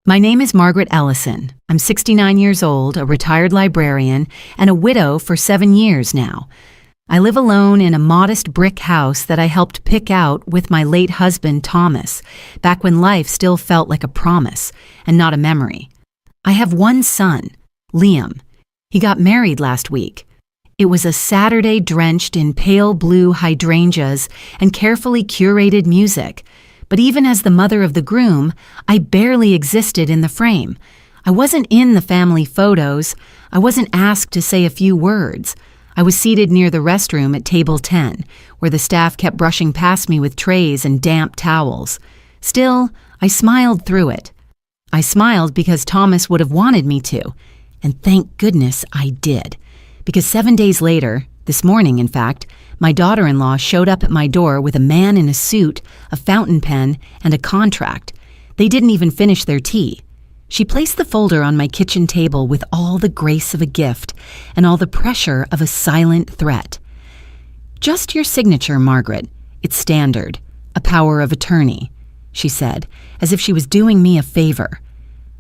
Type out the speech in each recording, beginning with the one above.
My name is Margaret Ellison. I'm 69 years old, a retired librarian, and a widow for 7 years now. I live alone in a modest brick house that I helped pick out with my late husband, Thomas, back when life still felt like a promise and not a memory. I have one son, Liam. He got married last week. It was a Saturday drenched in pale blue hydrangeas and carefully curated music. But even as the mother of the groom, I barely existed in the frame. I wasn't in the family photos. I wasn't asked to say a few words. I was seated near the restroom at table 10, where the staff kept brushing past me with trays and damp towels. Still, I smiled through it. I smiled because Thomas would have wanted me to, and thank goodness I did. Because 7 days later, this morning in fact, my daughter-in-law showed up at my door with a man in a suit, a fountain pen, and a contract. They didn't even finish their tea. She placed the folder on my kitchen table with all the grace of a gift and all the pressure of a silent threat. "Just your signature, Margaret. It's standard. A power of attorney," she said, as if she was doing me a favor.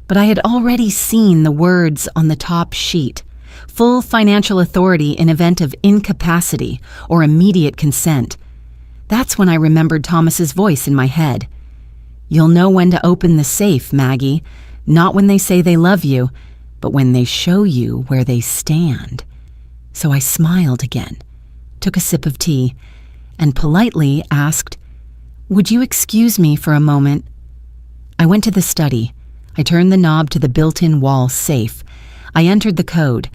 But I had already seen the words on the top sheet. Full financial authority in event of incapacity or immediate consent. That's when I remembered Thomas's voice in my head. "You'll know when to open the safe, Maggie. Not when they say they love you, but when they show you where they stand." So I smiled again, took a sip of tea, and politely asked, "Would you excuse me for a moment?" I went to the study. I turned the knob to the built-in wall safe. I entered the code.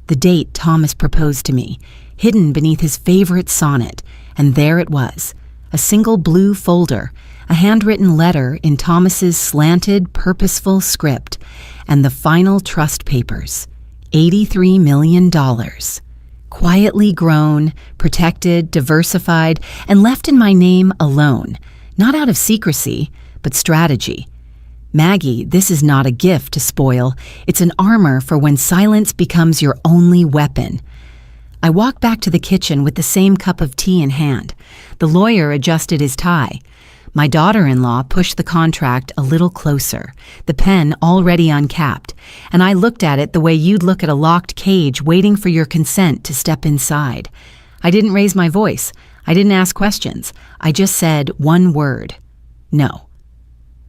The date Thomas proposed to me, hidden beneath his favorite sonnet, and there it was, a single blue folder, a handwritten letter in Thomas's slanted, purposeful script, and the final trust papers, $83 million. Quietly grown, protected, diversified, and left in my name alone, not out of secrecy, but strategy. Maggie, this is not a gift to spoil. It's an armor for when silence becomes your only weapon. I walked back to the kitchen with the same cup of tea in hand. The lawyer adjusted his tie. My daughter-in-law pushed the contract a little closer, the pen already uncapped, and I looked at it the way you'd look at a locked cage waiting for your consent to step inside. I didn't raise my voice. I didn't ask questions. I just said one word. No.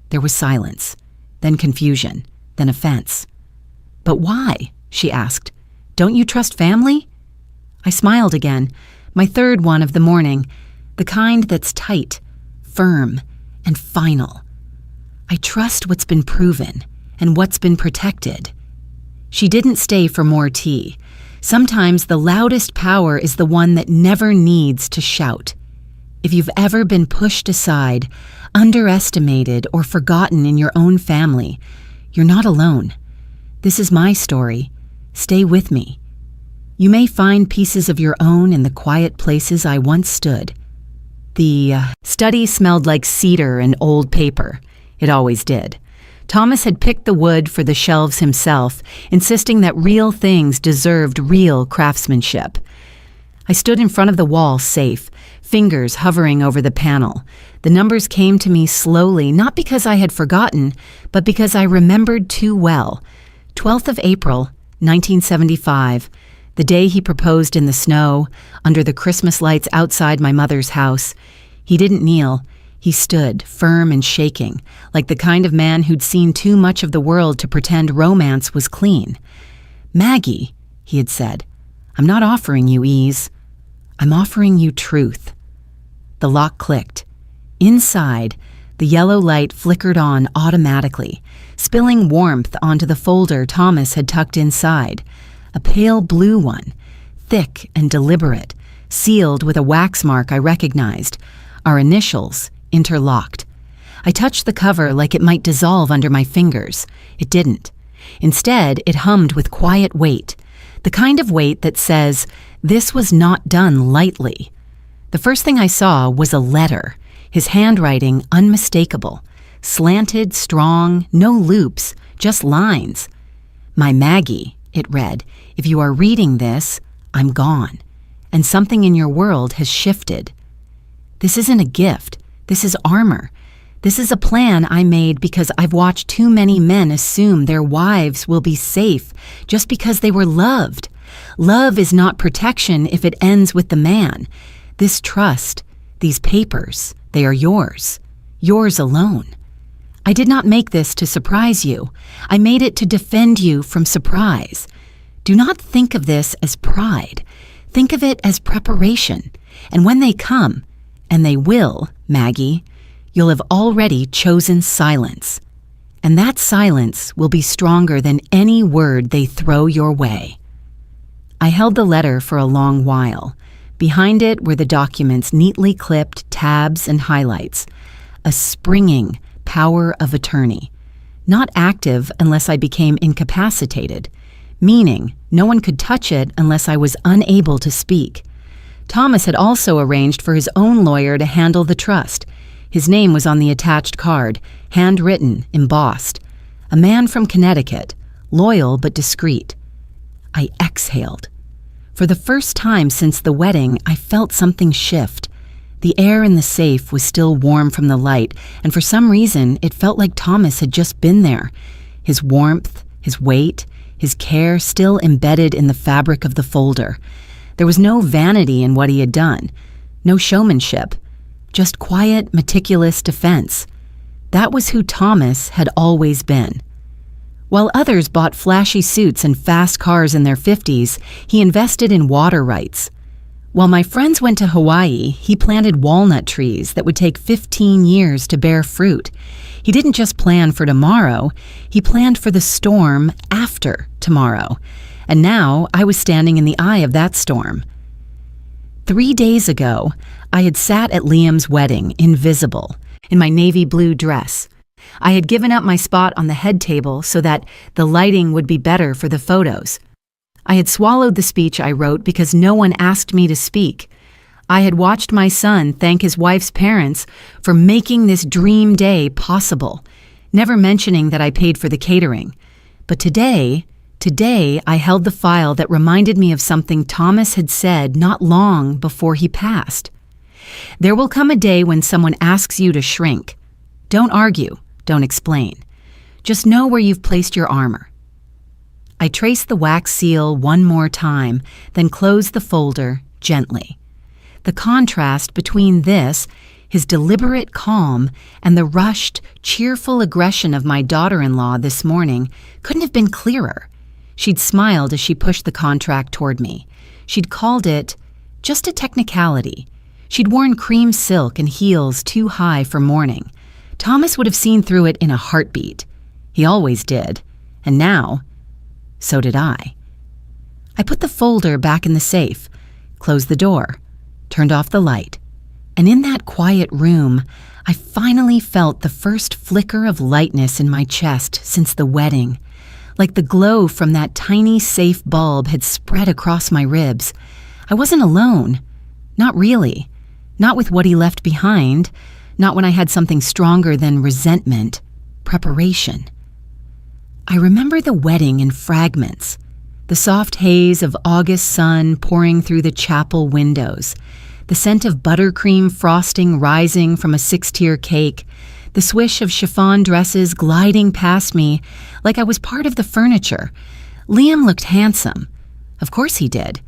There was silence, then confusion, then offense. "But why?" she asked. "Don't you trust family?" I smiled again, my third one of the morning, the kind that's tight, firm, and final. I trust what's been proven and what's been protected. She didn't stay for more tea. Sometimes the loudest power is the one that never needs to shout. If you've ever been pushed aside, underestimated, or forgotten in your own family, you're not alone. This is my story. Stay with me. You may find pieces of your own in the quiet places I once stood. The study smelled like cedar and old paper. It always did. Thomas had picked the wood for the shelves himself, insisting that real things deserved real craftsmanship. I stood in front of the wall safe, fingers hovering over the panel. The numbers came to me slowly, not because I had forgotten, but because I remembered too well. 12th of April, 1975, the day he proposed in the snow, under the Christmas lights outside my mother's house. He didn't kneel. He stood, firm and shaking, like the kind of man who'd seen too much of the world to pretend romance was clean. "Maggie," he had said, "I'm not offering you ease. I'm offering you truth." The lock clicked. Inside, the yellow light flickered on automatically, spilling warmth onto the folder Thomas had tucked inside. A pale blue one, thick and deliberate, sealed with a wax mark I recognized, our initials interlocked. I touched the cover like it might dissolve under my fingers. It didn't. Instead, it hummed with quiet weight, the kind of weight that says, this was not done lightly. The first thing I saw was a letter, his handwriting unmistakable, slanted, strong, no loops, just lines. "My Maggie," it read, "if you are reading this, I'm gone, and something in your world has shifted. This isn't a gift. This is armor. This is a plan I made because I've watched too many men assume their wives will be safe just because they were loved. Love is not protection if it ends with the man. This trust, these papers, they are yours. Yours alone. I did not make this to surprise you. I made it to defend you from surprise. Do not think of this as pride. Think of it as preparation. And when they come, and they will, Maggie, you'll have already chosen silence. And that silence will be stronger than any word they throw your way. I held the letter for a long while. Behind it were the document's neatly clipped tabs and highlights. A springing power of attorney. Not active unless I became incapacitated, meaning no one could touch it unless I was unable to speak. Thomas had also arranged for his own lawyer to handle the trust. His name was on the attached card, handwritten, embossed. A man from Connecticut, loyal but discreet. I exhaled. For the first time since the wedding, I felt something shift. The air in the safe was still warm from the light, and for some reason, it felt like Thomas had just been there. His warmth, his weight, his care still embedded in the fabric of the folder. There was no vanity in what he had done, no showmanship, just quiet, meticulous defense. That was who Thomas had always been. While others bought flashy suits and fast cars in their 50s, he invested in water rights. While my friends went to Hawaii, he planted walnut trees that would take 15 years to bear fruit. He didn't just plan for tomorrow, he planned for the storm after tomorrow. And now I was standing in the eye of that storm. 3 days ago, I had sat at Liam's wedding, invisible, in my navy blue dress. I had given up my spot on the head table so that the lighting would be better for the photos. I had swallowed the speech I wrote because no one asked me to speak. I had watched my son thank his wife's parents for making this dream day possible, never mentioning that I paid for the catering. But today I held the file that reminded me of something Thomas had said not long before he passed. There will come a day when someone asks you to shrink. Don't argue, don't explain. Just know where you've placed your armor. I traced the wax seal one more time, then closed the folder gently. The contrast between this, his deliberate calm, and the rushed, cheerful aggression of my daughter-in-law this morning couldn't have been clearer. She'd smiled as she pushed the contract toward me. She'd called it just a technicality. She'd worn cream silk and heels too high for mourning. Thomas would have seen through it in a heartbeat. He always did. And now, so did I. I put the folder back in the safe, closed the door, turned off the light, and in that quiet room, I finally felt the first flicker of lightness in my chest since the wedding. Like the glow from that tiny safe bulb had spread across my ribs. I wasn't alone. Not really. Not with what he left behind. Not when I had something stronger than resentment, preparation. I remember the wedding in fragments. The soft haze of August sun pouring through the chapel windows. The scent of buttercream frosting rising from a 6-tier cake. The swish of chiffon dresses gliding past me like I was part of the furniture. Liam looked handsome. Of course he did.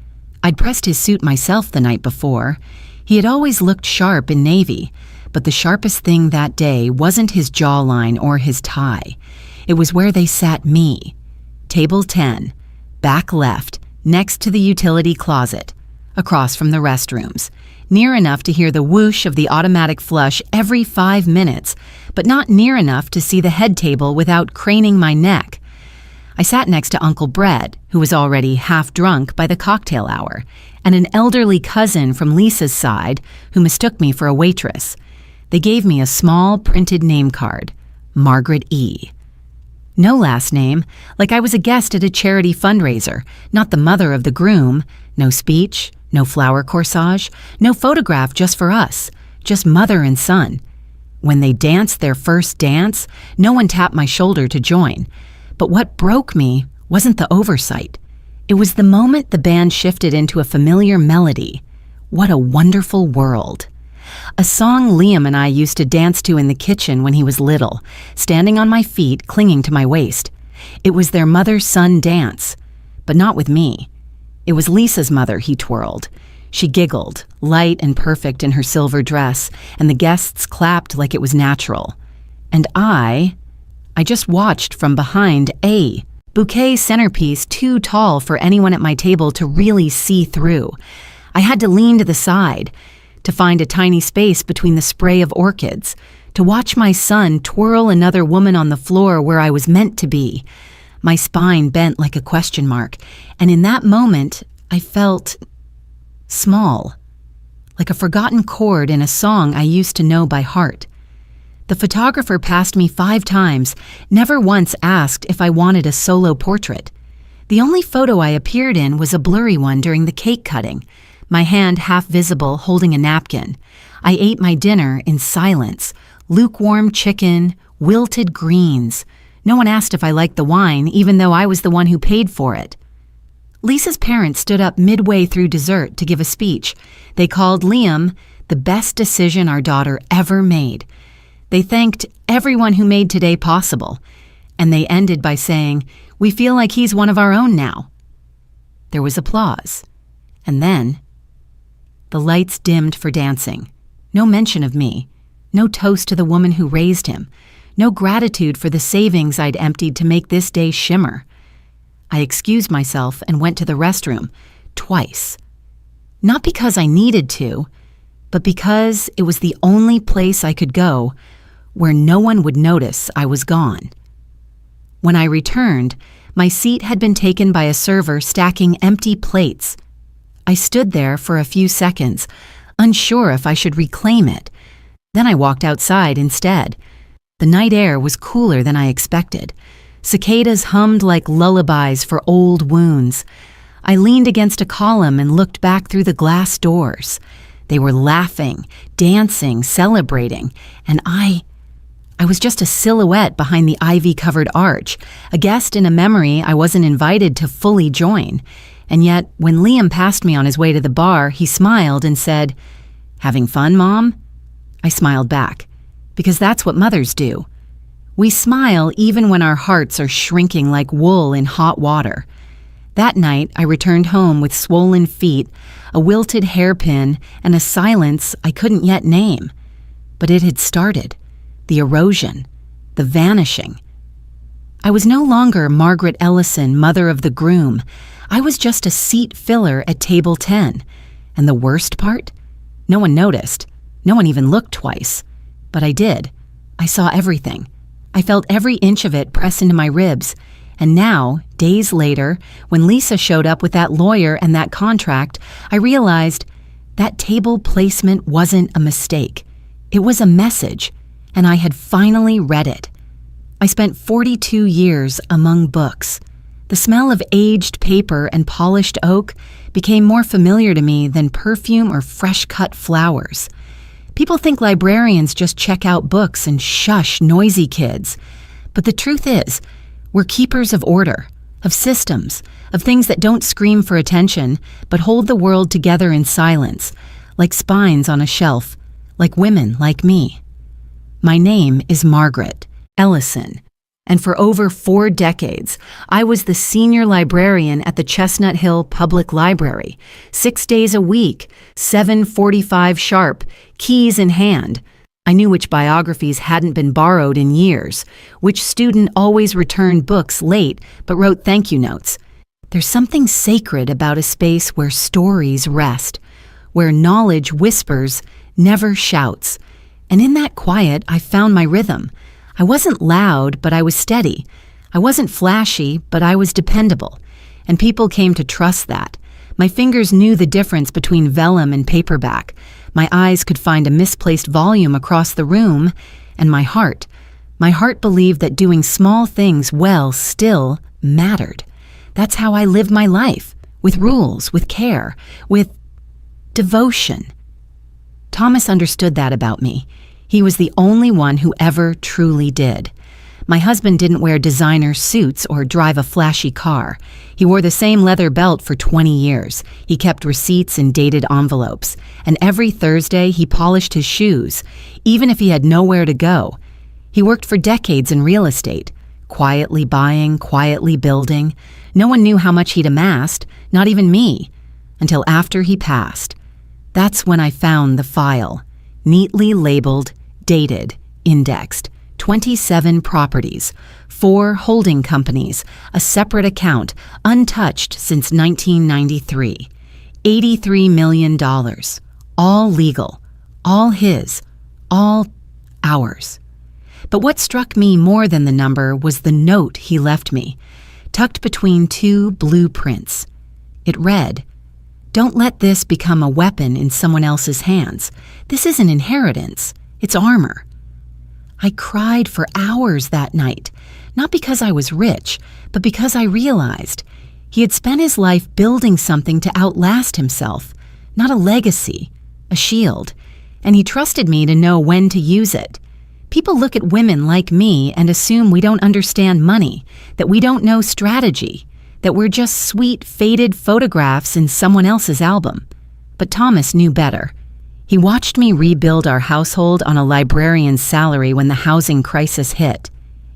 I'd pressed his suit myself the night before. He had always looked sharp in navy, but the sharpest thing that day wasn't his jawline or his tie. It was where they sat me. Table 10, back left, next to the utility closet, across from the restrooms. Near enough to hear the whoosh of the automatic flush every 5 minutes, but not near enough to see the head table without craning my neck. I sat next to Uncle Brett, who was already half drunk by the cocktail hour, and an elderly cousin from Lisa's side who mistook me for a waitress. They gave me a small printed name card, Margaret E. No last name, like I was a guest at a charity fundraiser, not the mother of the groom. No speech, no flower corsage, no photograph just for us, just mother and son. When they danced their first dance, no one tapped my shoulder to join. But what broke me wasn't the oversight. It was the moment the band shifted into a familiar melody. What a wonderful world. a song Liam and I used to dance to in the kitchen when he was little, standing on my feet, clinging to my waist. It was their mother-son dance, but not with me. It was Lisa's mother he twirled. She giggled, light and perfect in her silver dress, and the guests clapped like it was natural. And I just watched from behind a bouquet centerpiece too tall for anyone at my table to really see through. I had to lean to the side to find a tiny space between the spray of orchids, to watch my son twirl another woman on the floor where I was meant to be. My spine bent like a question mark, and in that moment, I felt small, like a forgotten chord in a song I used to know by heart. The photographer passed me 5 times, never once asked if I wanted a solo portrait. The only photo I appeared in was a blurry one during the cake cutting, my hand half visible holding a napkin. I ate my dinner in silence, lukewarm chicken, wilted greens. No one asked if I liked the wine, even though I was the one who paid for it. Lisa's parents stood up midway through dessert to give a speech. They called Liam the best decision our daughter ever made. They thanked everyone who made today possible, and they ended by saying, "We feel like he's one of our own now." There was applause, and then the lights dimmed for dancing. No mention of me, no toast to the woman who raised him, no gratitude for the savings I'd emptied to make this day shimmer. I excused myself and went to the restroom, twice. Not because I needed to, but because it was the only place I could go where no one would notice I was gone. When I returned, my seat had been taken by a server stacking empty plates. I stood there for a few seconds, unsure if I should reclaim it. Then I walked outside instead. The night air was cooler than I expected. Cicadas hummed like lullabies for old wounds. I leaned against a column and looked back through the glass doors. They were laughing, dancing, celebrating, and I was just a silhouette behind the ivy-covered arch, a guest in a memory I wasn't invited to fully join. And yet, when Liam passed me on his way to the bar, he smiled and said, "Having fun, Mom?" I smiled back, because that's what mothers do. We smile even when our hearts are shrinking like wool in hot water. That night, I returned home with swollen feet, a wilted hairpin, and a silence I couldn't yet name. But it had started. The erosion, the vanishing. I was no longer Margaret Ellison, mother of the groom. I was just a seat filler at table 10. And the worst part? No one noticed. No one even looked twice. But I did. I saw everything. I felt every inch of it press into my ribs. And now, days later, when Lisa showed up with that lawyer and that contract, I realized that table placement wasn't a mistake. It was a message, and I had finally read it. I spent 42 years among books. The smell of aged paper and polished oak became more familiar to me than perfume or fresh-cut flowers. People think librarians just check out books and shush noisy kids. But the truth is, we're keepers of order, of systems, of things that don't scream for attention, but hold the world together in silence, like spines on a shelf, like women like me. My name is Margaret Ellison, and for over 4 decades, I was the senior librarian at the Chestnut Hill Public Library, 6 days a week, 7:45 sharp, keys in hand. I knew which biographies hadn't been borrowed in years, which student always returned books late but wrote thank you notes. There's something sacred about a space where stories rest, where knowledge whispers, never shouts. And in that quiet, I found my rhythm. I wasn't loud, but I was steady. I wasn't flashy, but I was dependable. And people came to trust that. My fingers knew the difference between vellum and paperback. My eyes could find a misplaced volume across the room, and my heart believed that doing small things well still mattered. That's how I lived my life, with rules, with care, with devotion. Thomas understood that about me. He was the only one who ever truly did. My husband didn't wear designer suits or drive a flashy car. He wore the same leather belt for 20 years. He kept receipts in dated envelopes. And every Thursday, he polished his shoes, even if he had nowhere to go. He worked for decades in real estate, quietly buying, quietly building. No one knew how much he'd amassed, not even me, until after he passed. That's when I found the file, neatly labeled, dated, indexed. 27 properties, 4 holding companies, a separate account, untouched since 1993. $83 million. All legal. All his. All ours. But what struck me more than the number was the note he left me, tucked between 2 blueprints. It read, "Don't let this become a weapon in someone else's hands. This isn't inheritance. It's armor." I cried for hours that night, not because I was rich, but because I realized he had spent his life building something to outlast himself, not a legacy, a shield, and he trusted me to know when to use it. People look at women like me and assume we don't understand money, that we don't know strategy, that we're just sweet, faded photographs in someone else's album. But Thomas knew better. He watched me rebuild our household on a librarian's salary when the housing crisis hit.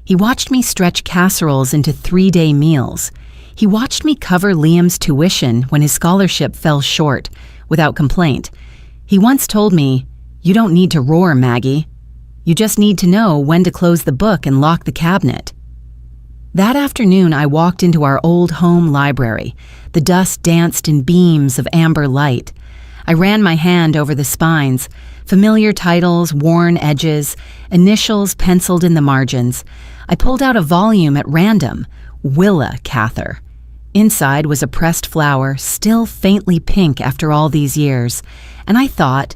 He watched me stretch casseroles into 3-day meals. He watched me cover Liam's tuition when his scholarship fell short, without complaint. He once told me, "You don't need to roar, Maggie. You just need to know when to close the book and lock the cabinet." That afternoon, I walked into our old home library. The dust danced in beams of amber light. I ran my hand over the spines, familiar titles, worn edges, initials penciled in the margins. I pulled out a volume at random, Willa Cather. Inside was a pressed flower, still faintly pink after all these years, and I thought,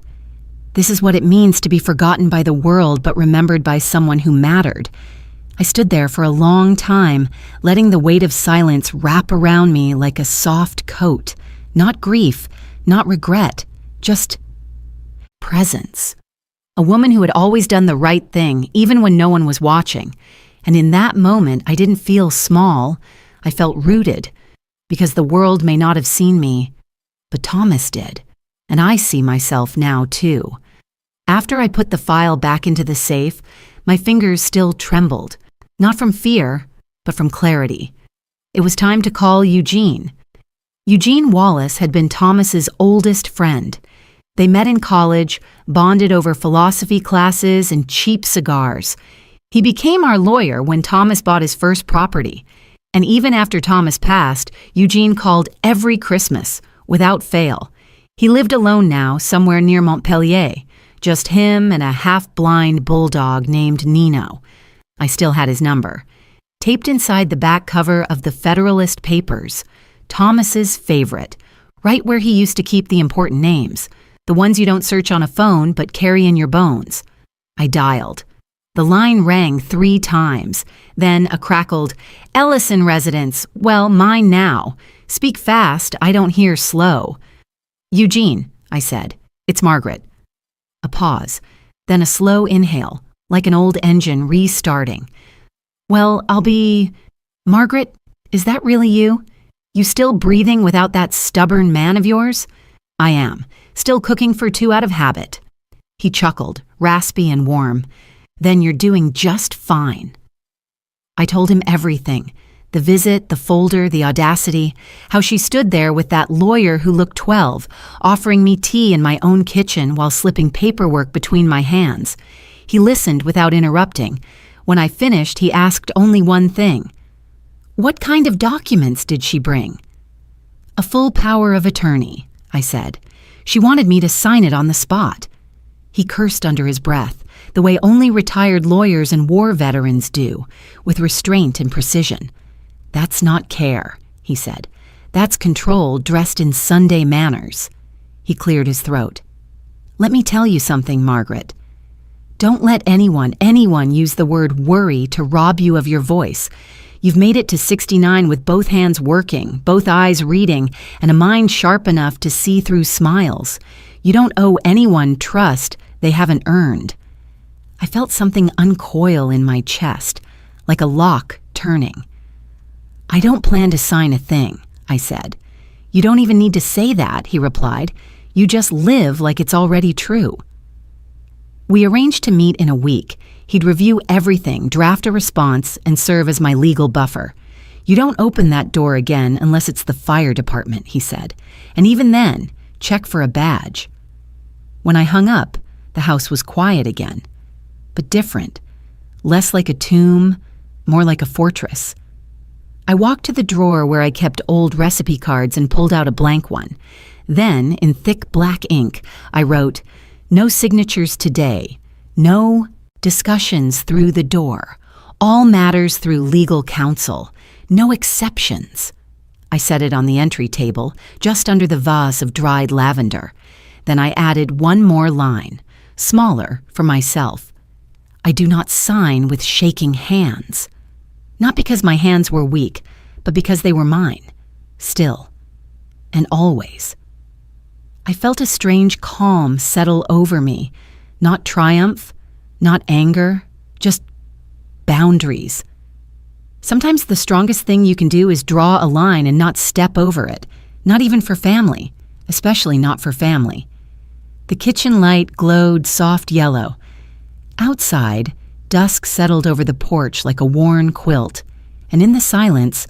this is what it means to be forgotten by the world but remembered by someone who mattered. I stood there for a long time, letting the weight of silence wrap around me like a soft coat, not grief, not regret, just presence. A woman who had always done the right thing, even when no one was watching. And in that moment, I didn't feel small. I felt rooted, because the world may not have seen me, but Thomas did. And I see myself now, too. After I put the file back into the safe, my fingers still trembled, not from fear, but from clarity. It was time to call Eugene. Eugene Wallace had been Thomas's oldest friend. They met in college, bonded over philosophy classes and cheap cigars. He became our lawyer when Thomas bought his first property. And even after Thomas passed, Eugene called every Christmas, without fail. He lived alone now, somewhere near Montpellier. Just him and a half-blind bulldog named Nino. I still had his number. Taped inside the back cover of the Federalist Papers, Thomas's favorite, right where he used to keep the important names, the ones you don't search on a phone but carry in your bones. I dialed. The line rang 3 times, then a crackled, "Ellison residence, well, mine now. Speak fast, I don't hear slow." "Eugene," I said. "It's Margaret." A pause, then a slow inhale, like an old engine restarting. "Well, I'll be... Margaret, is that really you? You still breathing without that stubborn man of yours?" "I am. Still cooking for 2 out of habit." He chuckled, raspy and warm. "Then you're doing just fine." I told him everything. The visit, the folder, the audacity, how she stood there with that lawyer who looked 12, offering me tea in my own kitchen while slipping paperwork between my hands. He listened without interrupting. When I finished, he asked only one thing. "What kind of documents did she bring?" "A full power of attorney," I said. "She wanted me to sign it on the spot." He cursed under his breath, the way only retired lawyers and war veterans do, with restraint and precision. "That's not care," he said. "That's control dressed in Sunday manners." He cleared his throat. "Let me tell you something, Margaret. Don't let anyone use the word worry to rob you of your voice. You've made it to 69 with both hands working, both eyes reading, and a mind sharp enough to see through smiles. You don't owe anyone trust they haven't earned." I felt something uncoil in my chest. like a lock turning. "I don't plan to sign a thing," I said. "You don't even need to say that," he replied. "You just live like it's already true." We arranged to meet in a week. He'd review everything, draft a response, and serve as my legal buffer. "You don't open that door again unless it's the fire department," he said. "And even then, check for a badge." When I hung up, the house was quiet again, but different. Less like a tomb, more like a fortress. I walked to the drawer where I kept old recipe cards and pulled out a blank one. Then, in thick black ink, I wrote, "No signatures today. No discussions through the door. All matters through legal counsel. No exceptions." I set it on the entry table, just under the vase of dried lavender. Then I added one more line, smaller, for myself. "I do not sign with shaking hands." Not because my hands were weak, but because they were mine. Still. And always. I felt a strange calm settle over me. Not triumph, not anger, just boundaries. Sometimes the strongest thing you can do is draw a line and not step over it. Not even for family, especially not for family. The kitchen light glowed soft yellow. Outside, dusk settled over the porch like a worn quilt, and in the silence,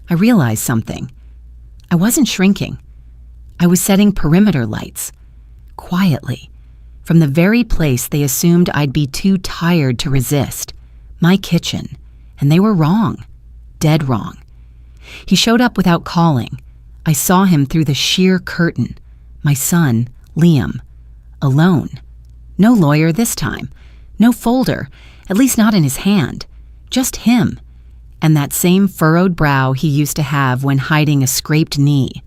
I realized something. I wasn't shrinking. I was setting perimeter lights, quietly, from the very place they assumed I'd be too tired to resist, my kitchen, and they were wrong, dead wrong. He showed up without calling. I saw him through the sheer curtain, my son, Liam, alone. No lawyer this time, no folder, at least not in his hand, just him, and that same furrowed brow he used to have when hiding a scraped knee.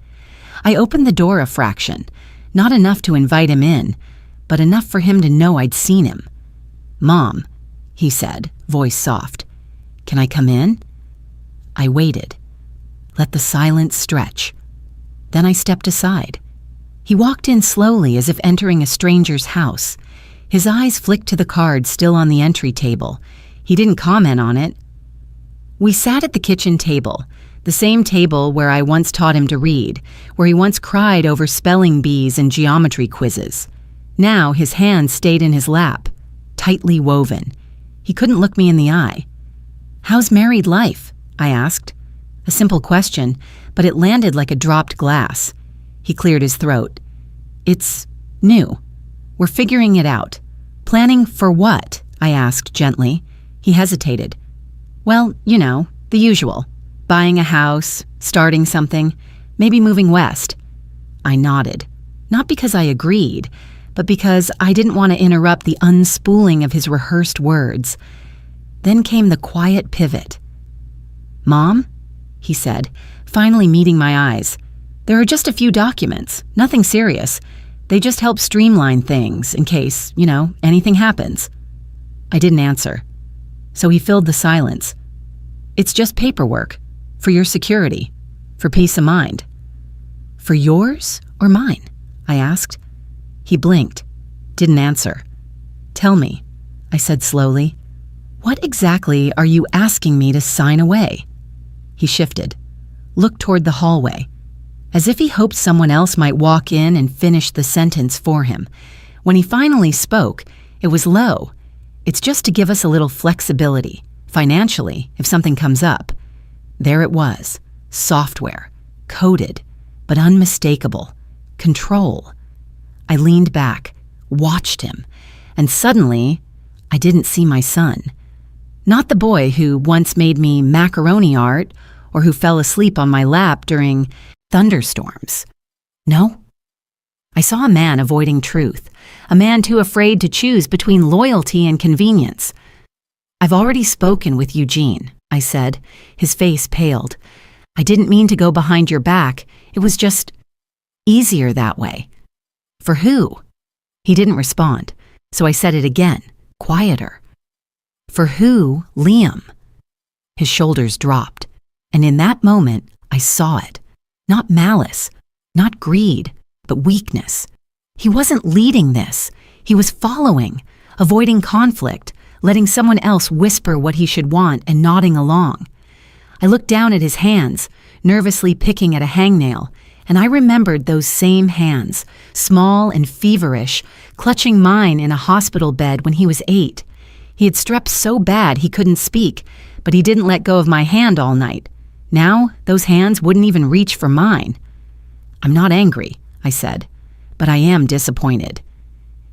I opened the door a fraction, not enough to invite him in, but enough for him to know I'd seen him. "Mom," he said, voice soft. "Can I come in?" I waited. Let the silence stretch. Then I stepped aside. He walked in slowly as if entering a stranger's house. His eyes flicked to the card still on the entry table. He didn't comment on it. We sat at the kitchen table, the same table where I once taught him to read, where he once cried over spelling bees and geometry quizzes. Now his hands stayed in his lap, tightly woven. He couldn't look me in the eye. "How's married life?" I asked. A simple question, but it landed like a dropped glass. He cleared his throat. "It's new. We're figuring it out." "Planning for what?" I asked gently. He hesitated. "Well, you know, the usual. Buying a house, starting something, maybe moving west." I nodded. Not because I agreed, but because I didn't want to interrupt the unspooling of his rehearsed words. Then came the quiet pivot. "Mom," he said, finally meeting my eyes. "There are just a few documents, nothing serious. They just help streamline things in case, anything happens." I didn't answer. So he filled the silence. "It's just paperwork. For your security. For peace of mind." "For yours or mine?" I asked. He blinked. Didn't answer. "Tell me," I said slowly. "What exactly are you asking me to sign away?" He shifted. Looked toward the hallway. As if he hoped someone else might walk in and finish the sentence for him. When he finally spoke, it was low. "It's just to give us a little flexibility, financially, if something comes up." There it was, software, coded, but unmistakable. Control. I leaned back, watched him, and suddenly, I didn't see my son. Not the boy who once made me macaroni art or who fell asleep on my lap during thunderstorms. No. I saw a man avoiding truth, a man too afraid to choose between loyalty and convenience. "I've already spoken with Eugene," I said. His face paled. "I didn't mean to go behind your back. It was just easier that way." "For who?" He didn't respond, so I said it again, quieter. "For who, Liam?" His shoulders dropped, and in that moment, I saw it. Not malice, not greed, but weakness. He wasn't leading this. He was following, avoiding conflict, letting someone else whisper what he should want and nodding along. I looked down at his hands, nervously picking at a hangnail, and I remembered those same hands, small and feverish, clutching mine in a hospital bed when he was 8. He had strep so bad he couldn't speak, but he didn't let go of my hand all night. Now, those hands wouldn't even reach for mine. "I'm not angry," I said, "but I am disappointed."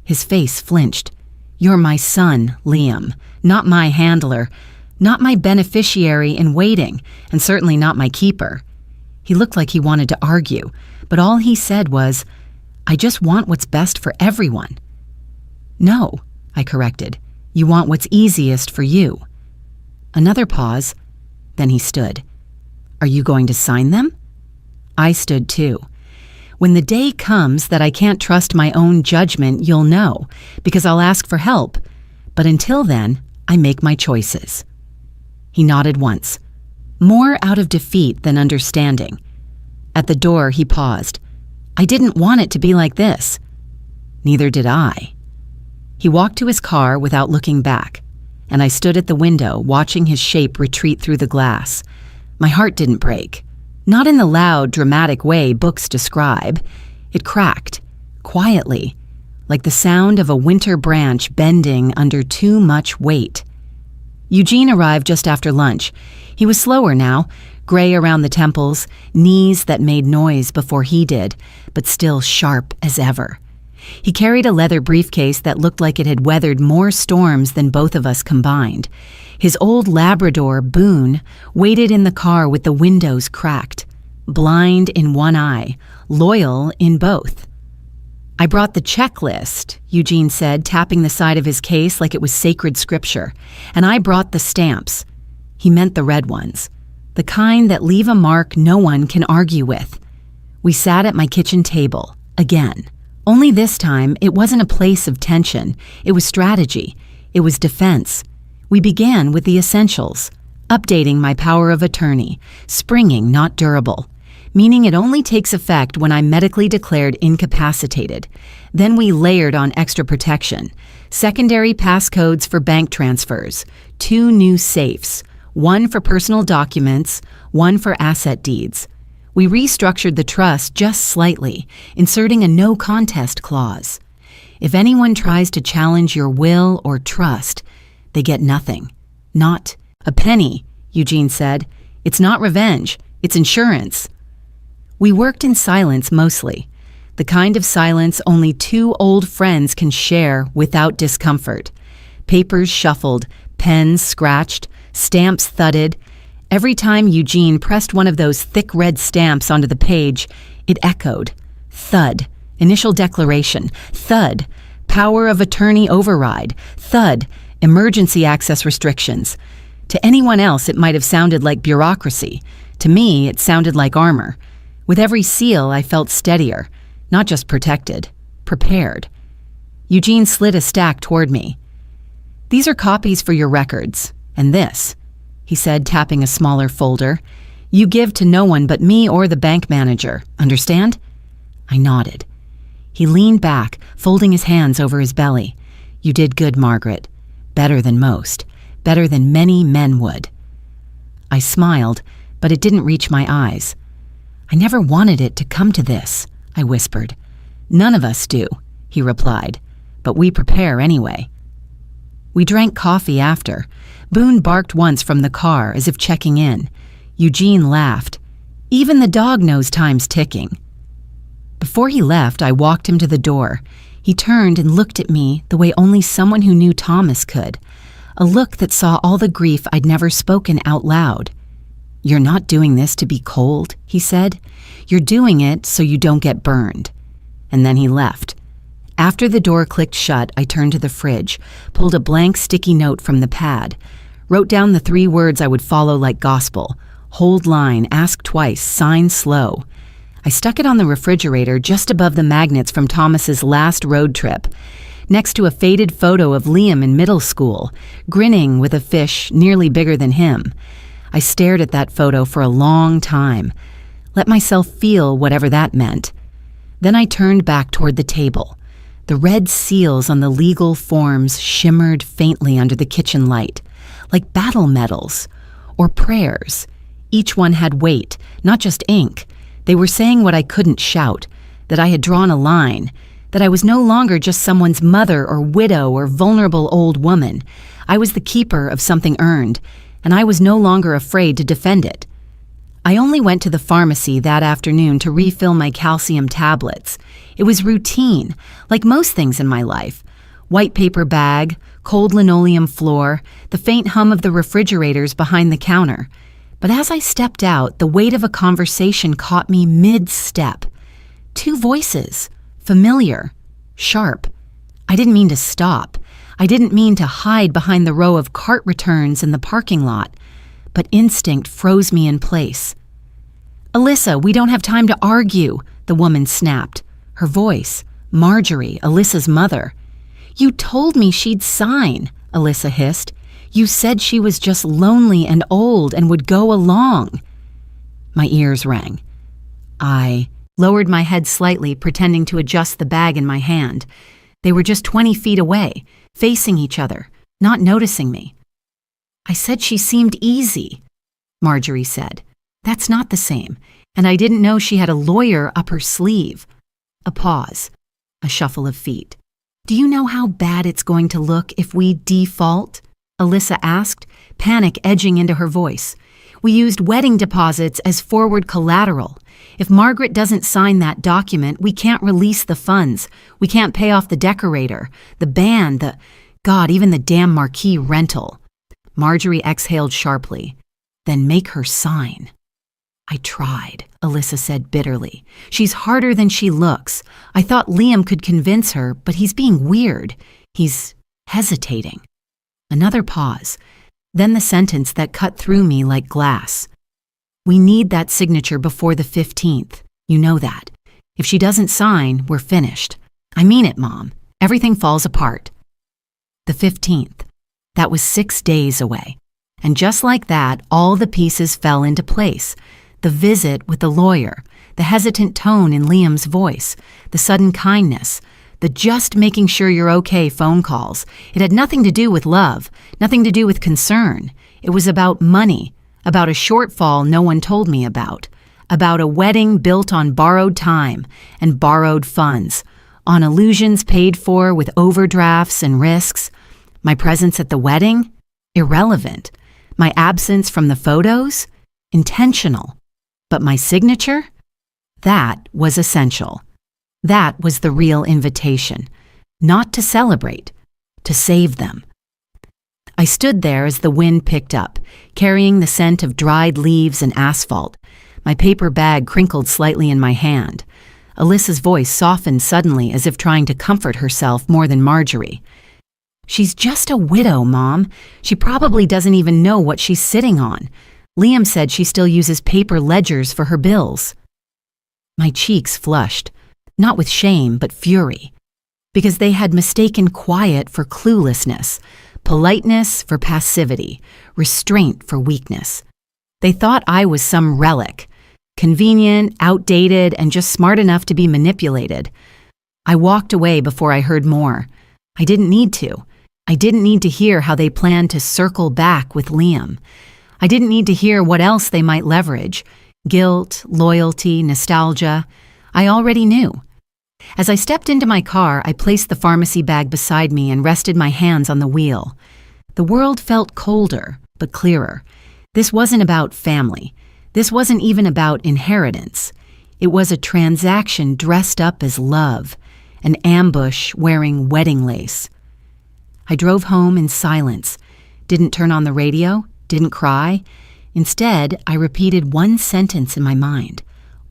His face flinched. "You're my son, Liam, not my handler, not my beneficiary in waiting, and certainly not my keeper." He looked like he wanted to argue, but all he said was, "I just want what's best for everyone." "No," I corrected. "You want what's easiest for you." Another pause. Then he stood. "Are you going to sign them?" I stood too. "When the day comes that I can't trust my own judgment, you'll know, because I'll ask for help. But until then, I make my choices." He nodded once, more out of defeat than understanding. At the door, he paused. "I didn't want it to be like this." Neither did I. He walked to his car without looking back, and I stood at the window watching his shape retreat through the glass. My heart didn't break. Not in the loud, dramatic way books describe. It cracked, quietly, like the sound of a winter branch bending under too much weight. Eugene arrived just after lunch. He was slower now, gray around the temples, knees that made noise before he did, but still sharp as ever. He carried a leather briefcase that looked like it had weathered more storms than both of us combined. His old Labrador, Boone, waited in the car with the windows cracked, blind in one eye, loyal in both. "I brought the checklist," Eugene said, tapping the side of his case like it was sacred scripture, "and I brought the stamps." He meant the red ones, the kind that leave a mark no one can argue with. We sat at my kitchen table, again. Only this time, it wasn't a place of tension. It was strategy. It was defense. We began with the essentials, updating my power of attorney, springing, not durable, meaning it only takes effect when I'm medically declared incapacitated. Then we layered on extra protection, secondary passcodes for bank transfers, 2 new safes, 1 for personal documents, 1 for asset deeds. We restructured the trust just slightly, inserting a no contest clause. If anyone tries to challenge your will or trust, they get nothing. Not a penny, Eugene said. It's not revenge, it's insurance. We worked in silence mostly, the kind of silence only 2 old friends can share without discomfort. Papers shuffled, pens scratched, stamps thudded. Every time Eugene pressed one of those thick red stamps onto the page, it echoed. Thud, initial declaration. Thud, power of attorney override. Thud, emergency access restrictions. To anyone else, it might have sounded like bureaucracy. To me, it sounded like armor. With every seal, I felt steadier, not just protected, prepared. Eugene slid a stack toward me. "These are copies for your records, and this," he said, tapping a smaller folder, "you give to no one but me or the bank manager, understand?" I nodded. He leaned back, folding his hands over his belly. "You did good, Margaret. Better than most. Better than many men would." I smiled, but it didn't reach my eyes. "I never wanted it to come to this," I whispered. "None of us do," he replied, "but we prepare anyway." We drank coffee after. Boone barked once from the car as if checking in. Eugene laughed. "Even the dog knows time's ticking." Before he left, I walked him to the door. He turned and looked at me the way only someone who knew Thomas could, a look that saw all the grief I'd never spoken out loud. "You're not doing this to be cold," he said. "You're doing it so you don't get burned." And then he left. After the door clicked shut, I turned to the fridge, pulled a blank sticky note from the pad, wrote down the 3 words I would follow like gospel: hold line, ask twice, sign slow. I stuck it on the refrigerator just above the magnets from Thomas's last road trip, next to a faded photo of Liam in middle school, grinning with a fish nearly bigger than him. I stared at that photo for a long time, let myself feel whatever that meant. Then I turned back toward the table. The red seals on the legal forms shimmered faintly under the kitchen light, like battle medals or prayers. Each one had weight, not just ink. They were saying what I couldn't shout, that I had drawn a line, that I was no longer just someone's mother or widow or vulnerable old woman. I was the keeper of something earned, and I was no longer afraid to defend it. I only went to the pharmacy that afternoon to refill my calcium tablets. It was routine, like most things in my life. White paper bag, cold linoleum floor, the faint hum of the refrigerators behind the counter. But as I stepped out, the weight of a conversation caught me mid-step. Two voices, familiar, sharp. I didn't mean to stop. I didn't mean to hide behind the row of cart returns in the parking lot. But instinct froze me in place. "Alyssa, we don't have time to argue," the woman snapped. Her voice, Marjorie, Alyssa's mother. "You told me she'd sign," Alyssa hissed. "You said she was just lonely and old and would go along." My ears rang. I lowered my head slightly, pretending to adjust the bag in my hand. They were just 20 feet away, facing each other, not noticing me. "I said she seemed easy," Marjorie said. "That's not the same, and I didn't know she had a lawyer up her sleeve." A pause, a shuffle of feet. "Do you know how bad it's going to look if we default?" Alyssa asked, panic edging into her voice. "We used wedding deposits as forward collateral. If Margaret doesn't sign that document, we can't release the funds. We can't pay off the decorator, the band, even the damn marquee rental." Marjorie exhaled sharply. "Then make her sign." "I tried," Alyssa said bitterly. "She's harder than she looks. I thought Liam could convince her, but he's being weird. He's hesitating." Another pause, then the sentence that cut through me like glass. "We need that signature before the 15th. You know that. If she doesn't sign, we're finished. I mean it, Mom. Everything falls apart." The 15th. That was 6 days away. And just like that, all the pieces fell into place. The visit with the lawyer, the hesitant tone in Liam's voice, the sudden kindness, the just making sure you're okay phone calls. It had nothing to do with love, nothing to do with concern. It was about money, about a shortfall no one told me about a wedding built on borrowed time and borrowed funds, on illusions paid for with overdrafts and risks. My presence at the wedding? Irrelevant. My absence from the photos? Intentional. But my signature? That was essential. That was the real invitation. Not to celebrate, to save them. I stood there as the wind picked up, carrying the scent of dried leaves and asphalt. My paper bag crinkled slightly in my hand. Alyssa's voice softened suddenly as if trying to comfort herself more than Marjorie. "She's just a widow, Mom. She probably doesn't even know what she's sitting on. Liam said she still uses paper ledgers for her bills." My cheeks flushed, not with shame but fury, because they had mistaken quiet for cluelessness, politeness for passivity, restraint for weakness. They thought I was some relic, convenient, outdated, and just smart enough to be manipulated. I walked away before I heard more. I didn't need to. I didn't need to hear how they planned to circle back with Liam. I didn't need to hear what else they might leverage. Guilt, loyalty, nostalgia. I already knew. As I stepped into my car, I placed the pharmacy bag beside me and rested my hands on the wheel. The world felt colder, but clearer. This wasn't about family. This wasn't even about inheritance. It was a transaction dressed up as love, an ambush wearing wedding lace. I drove home in silence, didn't turn on the radio, didn't cry. Instead, I repeated one sentence in my mind,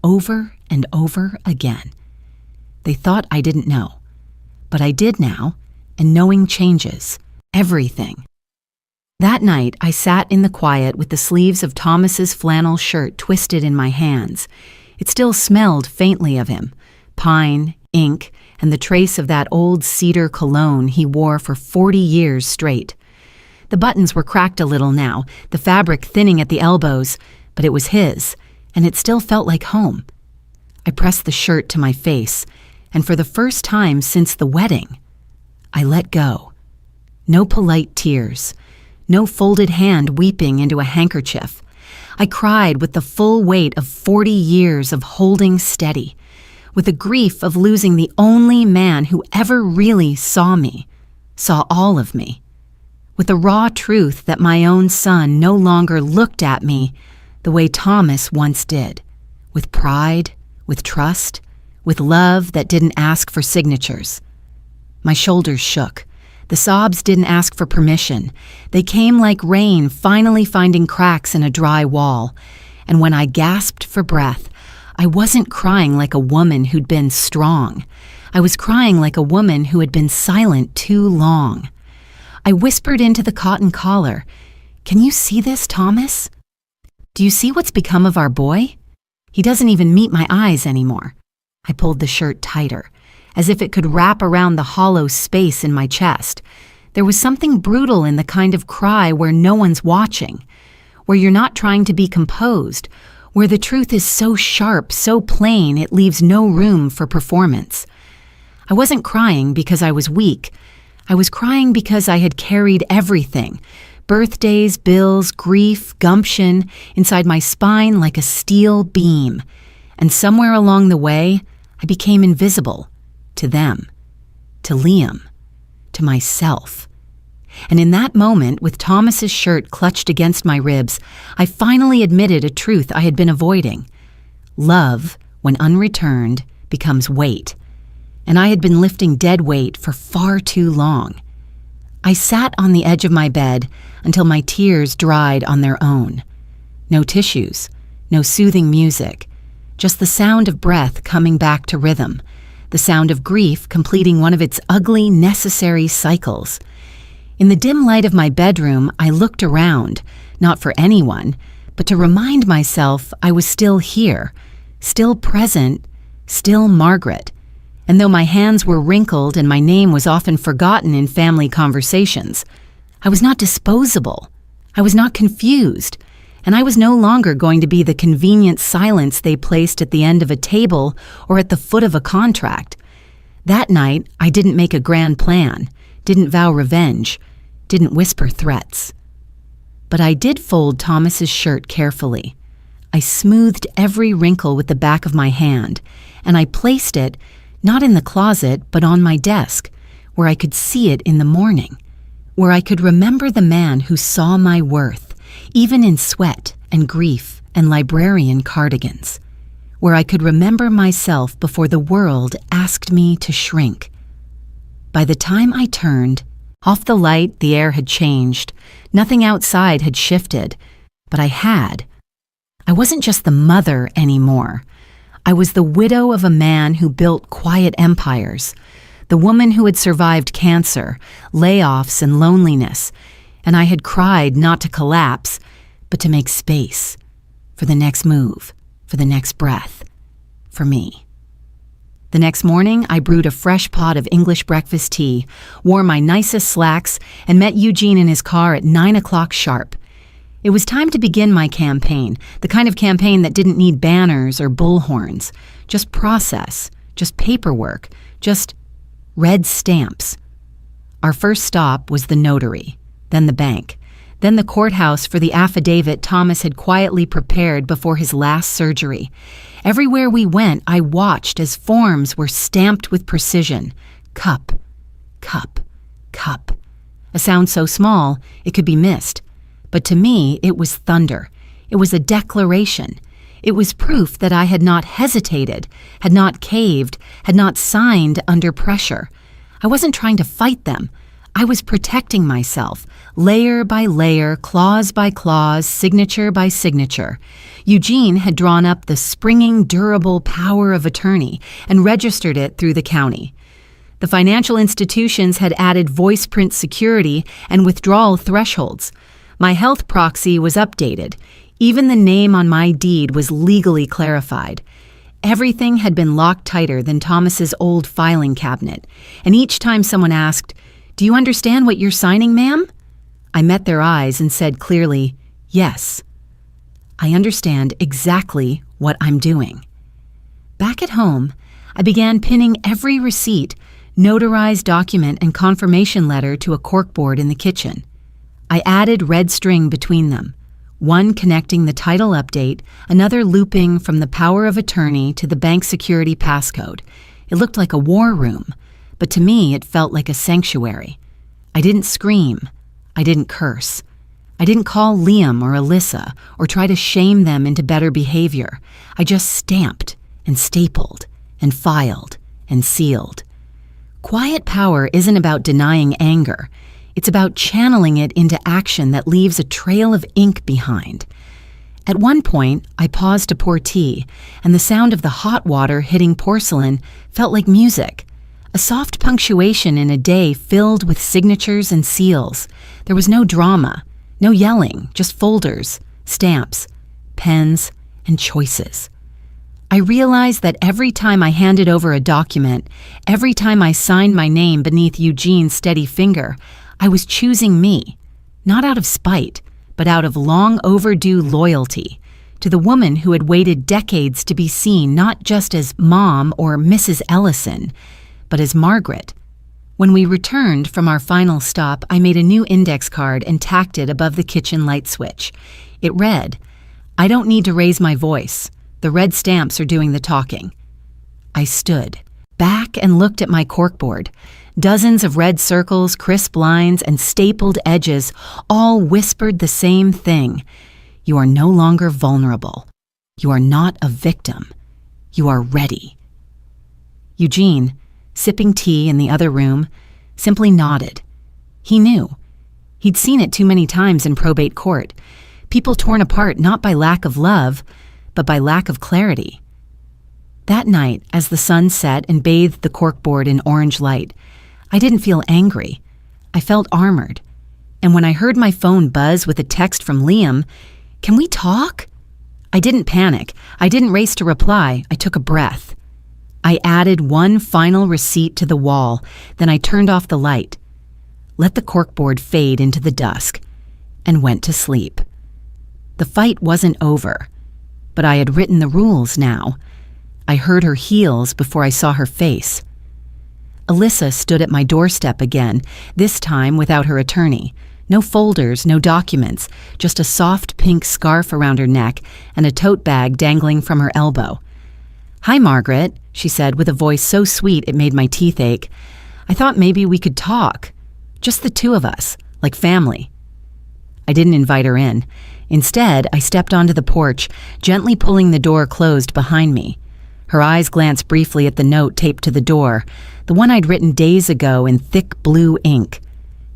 over and over again. They thought I didn't know, but I did now, and knowing changes everything. That night, I sat in the quiet with the sleeves of Thomas's flannel shirt twisted in my hands. It still smelled faintly of him, pine, ink, and the trace of that old cedar cologne he wore for 40 years straight. The buttons were cracked a little now, the fabric thinning at the elbows, but it was his, and it still felt like home. I pressed the shirt to my face, and for the first time since the wedding, I let go. No polite tears, no folded hand weeping into a handkerchief. I cried with the full weight of 40 years of holding steady, with the grief of losing the only man who ever really saw me, saw all of me, with the raw truth that my own son no longer looked at me the way Thomas once did, with pride, with trust, with love that didn't ask for signatures. My shoulders shook. The sobs didn't ask for permission. They came like rain finally finding cracks in a dry wall. And when I gasped for breath, I wasn't crying like a woman who'd been strong. I was crying like a woman who had been silent too long. I whispered into the cotton collar, "Can you see this, Thomas? Do you see what's become of our boy? He doesn't even meet my eyes anymore." I pulled the shirt tighter, as if it could wrap around the hollow space in my chest. There was something brutal in the kind of cry where no one's watching, where you're not trying to be composed, where the truth is so sharp, so plain, it leaves no room for performance. I wasn't crying because I was weak. I was crying because I had carried everything, birthdays, bills, grief, gumption, inside my spine like a steel beam. And somewhere along the way, I became invisible. To them, to Liam, to myself. And in that moment, with Thomas's shirt clutched against my ribs, I finally admitted a truth I had been avoiding. Love, when unreturned, becomes weight. And I had been lifting dead weight for far too long. I sat on the edge of my bed until my tears dried on their own. No tissues, no soothing music, just the sound of breath coming back to rhythm, the sound of grief completing one of its ugly, necessary cycles. In the dim light of my bedroom, I looked around, not for anyone, but to remind myself I was still here, still present, still Margaret. And though my hands were wrinkled and my name was often forgotten in family conversations, I was not disposable. I was not confused. And I was no longer going to be the convenient silence they placed at the end of a table or at the foot of a contract. That night, I didn't make a grand plan, didn't vow revenge, didn't whisper threats. But I did fold Thomas's shirt carefully. I smoothed every wrinkle with the back of my hand, and I placed it, not in the closet, but on my desk, where I could see it in the morning, where I could remember the man who saw my worth, even in sweat and grief and librarian cardigans, where I could remember myself before the world asked me to shrink. By the time I turned, off the light, the air had changed. Nothing outside had shifted, but I wasn't just the mother anymore. I was the widow of a man who built quiet empires, the woman who had survived cancer, layoffs, and loneliness, and I had cried not to collapse, but to make space for the next move, for the next breath, for me. The next morning, I brewed a fresh pot of English breakfast tea, wore my nicest slacks, and met Eugene in his car at 9 o'clock sharp. It was time to begin my campaign, the kind of campaign that didn't need banners or bullhorns, just process, just paperwork, just red stamps. Our first stop was the notary, then the bank, then the courthouse for the affidavit Thomas had quietly prepared before his last surgery. Everywhere we went, I watched as forms were stamped with precision. Cup, cup, cup. A sound so small, it could be missed. But to me, it was thunder. It was a declaration. It was proof that I had not hesitated, had not caved, had not signed under pressure. I wasn't trying to fight them. I was protecting myself, layer by layer, clause by clause, signature by signature. Eugene had drawn up the springing, durable power of attorney and registered it through the county. The financial institutions had added voice print security and withdrawal thresholds. My health proxy was updated. Even the name on my deed was legally clarified. Everything had been locked tighter than Thomas's old filing cabinet, and each time someone asked, "Do you understand what you're signing, ma'am?" I met their eyes and said clearly, "Yes, I understand exactly what I'm doing." Back at home, I began pinning every receipt, notarized document, and confirmation letter to a corkboard in the kitchen. I added red string between them, one connecting the title update, another looping from the power of attorney to the bank security passcode. It looked like a war room, but to me it felt like a sanctuary. I didn't scream. I didn't curse. I didn't call Liam or Alyssa or try to shame them into better behavior. I just stamped and stapled and filed and sealed. Quiet power isn't about denying anger. It's about channeling it into action that leaves a trail of ink behind. At one point, I paused to pour tea, and the sound of the hot water hitting porcelain felt like music. A soft punctuation in a day filled with signatures and seals. There was no drama, no yelling, just folders, stamps, pens, and choices. I realized that every time I handed over a document, every time I signed my name beneath Eugene's steady finger, I was choosing me, not out of spite, but out of long overdue loyalty to the woman who had waited decades to be seen not just as Mom or Mrs. Ellison, but as Margaret. When we returned from our final stop, I made a new index card and tacked it above the kitchen light switch. It read, "I don't need to raise my voice. The red stamps are doing the talking." I stood back and looked at my corkboard. Dozens of red circles, crisp lines, and stapled edges all whispered the same thing. You are no longer vulnerable. You are not a victim. You are ready. Eugene, sipping tea in the other room, simply nodded. He knew. He'd seen it too many times in probate court. People torn apart not by lack of love, but by lack of clarity. That night, as the sun set and bathed the corkboard in orange light, I didn't feel angry. I felt armored. And when I heard my phone buzz with a text from Liam, "Can we talk?" I didn't panic. I didn't race to reply. I took a breath. I added one final receipt to the wall, then I turned off the light, let the corkboard fade into the dusk, and went to sleep. The fight wasn't over, but I had written the rules now. I heard her heels before I saw her face. Alyssa stood at my doorstep again, this time without her attorney. No folders, no documents, just a soft pink scarf around her neck and a tote bag dangling from her elbow. "Hi, Margaret," she said with a voice so sweet it made my teeth ache. "I thought maybe we could talk. Just the two of us, like family." I didn't invite her in. Instead, I stepped onto the porch, gently pulling the door closed behind me. Her eyes glanced briefly at the note taped to the door, the one I'd written days ago in thick blue ink.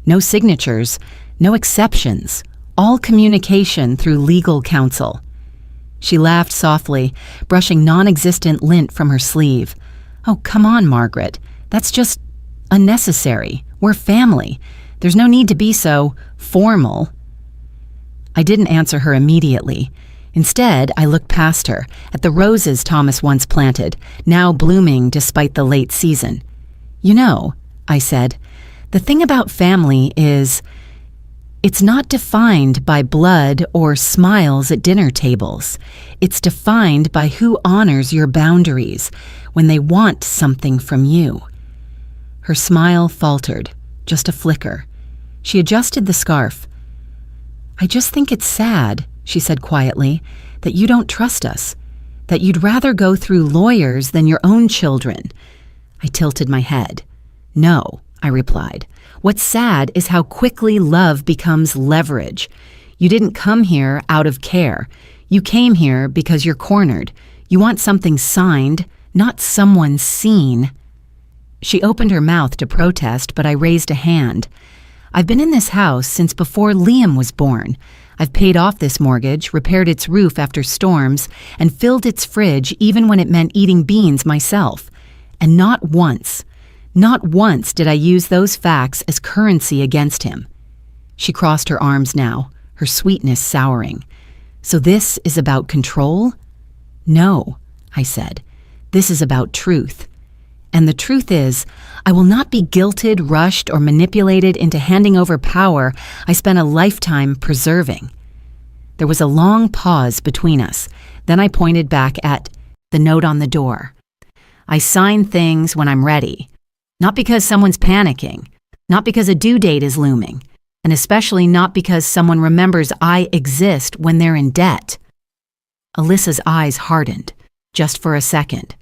No signatures, no exceptions, all communication through legal counsel. She laughed softly, brushing non-existent lint from her sleeve. "Oh, come on, Margaret. That's just unnecessary. We're family. There's no need to be so formal." I didn't answer her immediately. Instead, I looked past her, at the roses Thomas once planted, now blooming despite the late season. "You know," I said, "the thing about family is, it's not defined by blood or smiles at dinner tables. It's defined by who honors your boundaries when they want something from you." Her smile faltered, just a flicker. She adjusted the scarf. "I just think it's sad," she said quietly, "that you don't trust us, that you'd rather go through lawyers than your own children." I tilted my head. "No," I replied. "What's sad is how quickly love becomes leverage. You didn't come here out of care. You came here because you're cornered. You want something signed, not someone seen." She opened her mouth to protest, but I raised a hand. "I've been in this house since before Liam was born. I've paid off this mortgage, repaired its roof after storms, and filled its fridge even when it meant eating beans myself. And not once did I use those facts as currency against him." She crossed her arms now, her sweetness souring. "So this is about control?" "No," I said. "This is about truth. And the truth is, I will not be guilted, rushed, or manipulated into handing over power I spent a lifetime preserving." There was a long pause between us. Then I pointed back at the note on the door. I sign things when I'm ready. Not because someone's panicking, not because a due date is looming, and especially not because someone remembers I exist when they're in debt. Alyssa's eyes hardened, just for a second.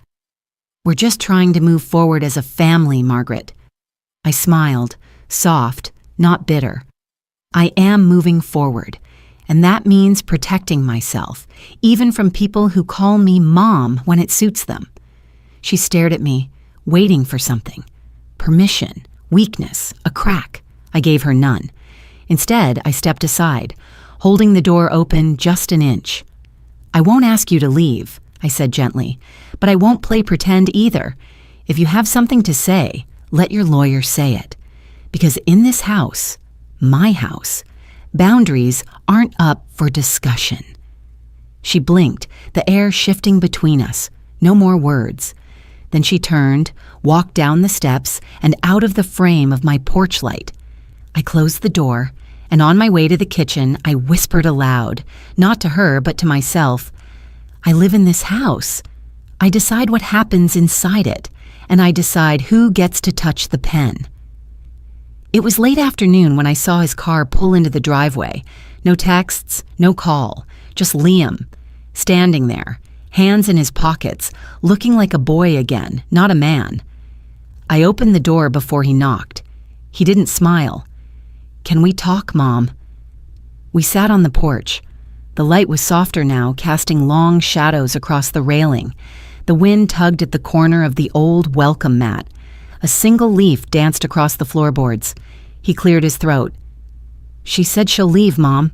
We're just trying to move forward as a family, Margaret. I smiled, soft, not bitter. I am moving forward, and that means protecting myself, even from people who call me Mom when it suits them. She stared at me, waiting for something. Permission, weakness, a crack. I gave her none. Instead, I stepped aside, holding the door open just an inch. I won't ask you to leave, I said gently, but I won't play pretend either. If you have something to say, let your lawyer say it. Because in this house, my house, boundaries aren't up for discussion. She blinked, the air shifting between us. No more words. Then she turned, walked down the steps, and out of the frame of my porch light. I closed the door, and on my way to the kitchen, I whispered aloud, not to her, but to myself, I live in this house. I decide what happens inside it, and I decide who gets to touch the pen. It was late afternoon when I saw his car pull into the driveway. No texts, no call, just Liam, standing there, hands in his pockets, looking like a boy again, not a man. I opened the door before he knocked. He didn't smile. Can we talk, Mom? We sat on the porch. The light was softer now, casting long shadows across the railing. The wind tugged at the corner of the old welcome mat. A single leaf danced across the floorboards. He cleared his throat. She said she'll leave, Mom.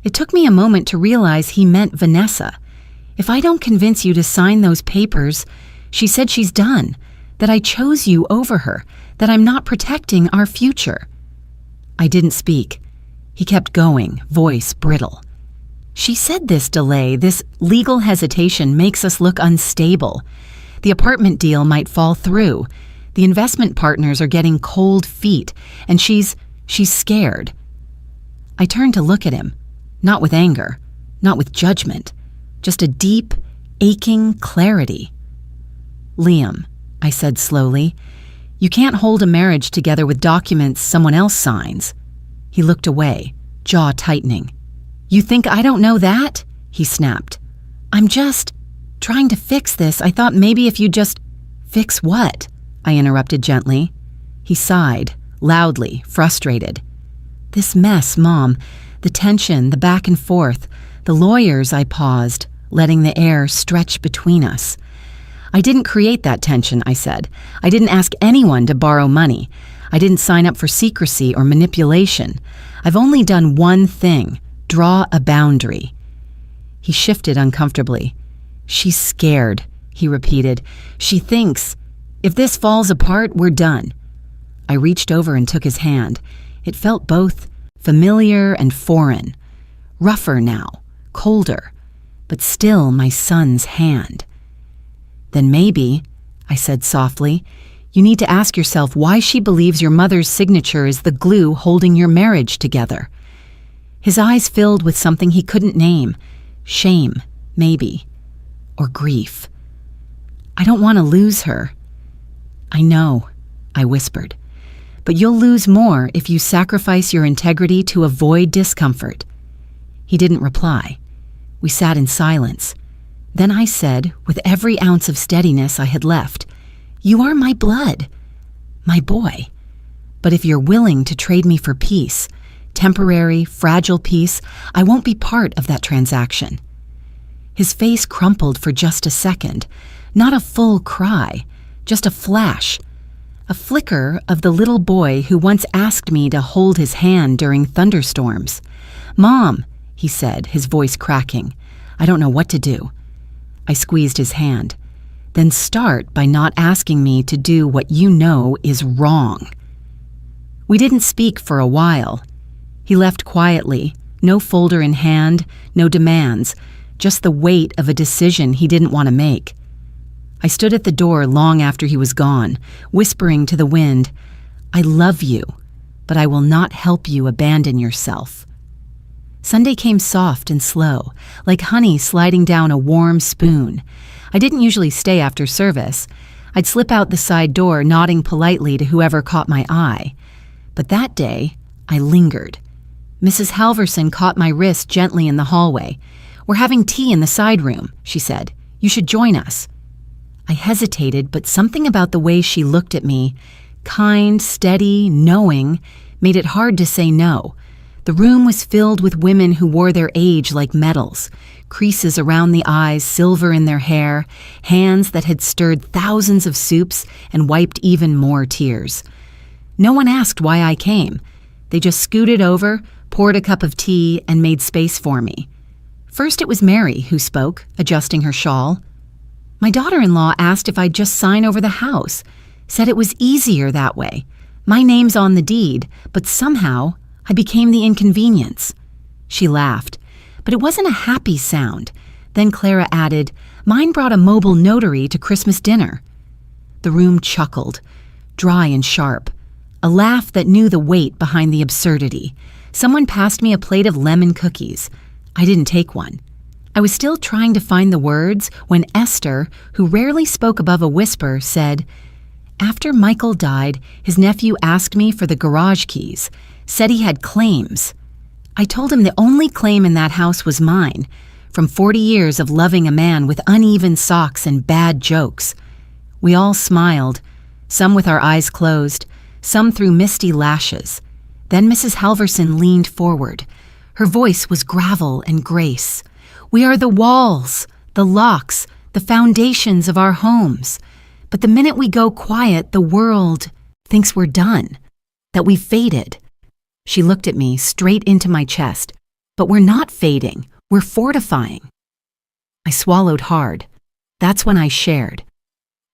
It took me a moment to realize he meant Vanessa. If I don't convince you to sign those papers, she said she's done, that I chose you over her, that I'm not protecting our future. I didn't speak. He kept going, voice brittle. She said this delay, this legal hesitation makes us look unstable. The apartment deal might fall through. The investment partners are getting cold feet, and she's scared. I turned to look at him, not with anger, not with judgment, just a deep, aching clarity. Liam, I said slowly, you can't hold a marriage together with documents someone else signs. He looked away, jaw tightening. You think I don't know that? He snapped. I'm just trying to fix this. I thought maybe if you just... Fix what? I interrupted gently. He sighed, loudly, frustrated. This mess, Mom. The tension, the back and forth. The lawyers, I paused, letting the air stretch between us. I didn't create that tension, I said. I didn't ask anyone to borrow money. I didn't sign up for secrecy or manipulation. I've only done one thing, draw a boundary. He shifted uncomfortably. She's scared, he repeated. She thinks, if this falls apart, we're done. I reached over and took his hand. It felt both familiar and foreign. Rougher now, colder, but still my son's hand. Then maybe, I said softly, you need to ask yourself why she believes your mother's signature is the glue holding your marriage together. His eyes filled with something he couldn't name. Shame, maybe. Or grief. I don't want to lose her. I know, I whispered. But you'll lose more if you sacrifice your integrity to avoid discomfort. He didn't reply. We sat in silence. Then I said, with every ounce of steadiness I had left, you are my blood, my boy. But if you're willing to trade me for peace, temporary, fragile peace, I won't be part of that transaction. His face crumpled for just a second, not a full cry, just a flash, a flicker of the little boy who once asked me to hold his hand during thunderstorms. Mom, he said, his voice cracking, I don't know what to do. I squeezed his hand. Then start by not asking me to do what you know is wrong. We didn't speak for a while. He left quietly, no folder in hand, no demands, just the weight of a decision he didn't want to make. I stood at the door long after he was gone, whispering to the wind, I love you, but I will not help you abandon yourself. Sunday came soft and slow, like honey sliding down a warm spoon. I didn't usually stay after service. I'd slip out the side door, nodding politely to whoever caught my eye. But that day, I lingered. Mrs. Halverson caught my wrist gently in the hallway. "We're having tea in the side room," she said. "You should join us." I hesitated, but something about the way she looked at me, kind, steady, knowing, made it hard to say no. The room was filled with women who wore their age like medals, creases around the eyes, silver in their hair, hands that had stirred thousands of soups and wiped even more tears. No one asked why I came. They just scooted over, poured a cup of tea, and made space for me. First it was Mary who spoke, adjusting her shawl. My daughter-in-law asked if I'd just sign over the house, said it was easier that way. My name's on the deed, but somehow I became the inconvenience. She laughed, but it wasn't a happy sound. Then Clara added, "Mine brought a mobile notary to Christmas dinner." The room chuckled, dry and sharp, a laugh that knew the weight behind the absurdity. Someone passed me a plate of lemon cookies. I didn't take one. I was still trying to find the words when Esther, who rarely spoke above a whisper, said, "After Michael died, his nephew asked me for the garage keys, said he had claims. I told him the only claim in that house was mine, from 40 years of loving a man with uneven socks and bad jokes." We all smiled, some with our eyes closed, some through misty lashes. Then Mrs. Halverson leaned forward. Her voice was gravel and grace. "We are the walls, the locks, the foundations of our homes. But the minute we go quiet, the world thinks we're done, that we've faded." She looked at me straight into my chest. "But we're not fading, we're fortifying." I swallowed hard. That's when I shared.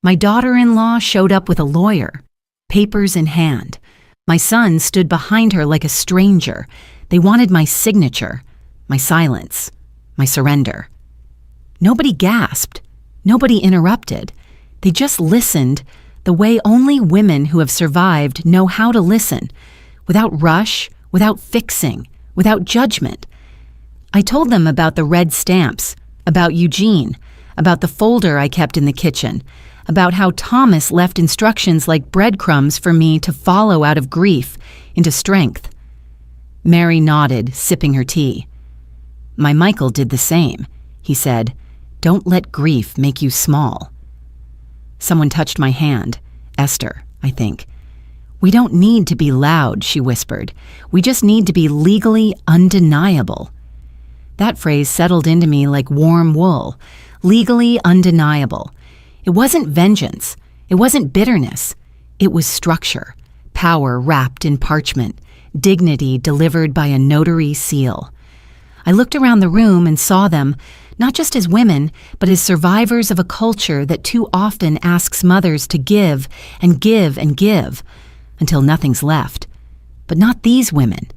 My daughter-in-law showed up with a lawyer, papers in hand. My son stood behind her like a stranger. They wanted my signature, my silence, my surrender. Nobody gasped. Nobody interrupted. They just listened the way only women who have survived know how to listen, without rush, without fixing, without judgment. I told them about the red stamps, about Eugene, about the folder I kept in the kitchen, about how Thomas left instructions like breadcrumbs for me to follow out of grief into strength. Mary nodded, sipping her tea. "My Michael did the same," he said. "Don't let grief make you small." Someone touched my hand. Esther, I think. "We don't need to be loud," she whispered. "We just need to be legally undeniable." That phrase settled into me like warm wool. Legally undeniable. It wasn't vengeance. It wasn't bitterness. It was structure, power wrapped in parchment, dignity delivered by a notary seal. I looked around the room and saw them, not just as women, but as survivors of a culture that too often asks mothers to give and give and give, until nothing's left. But not these women.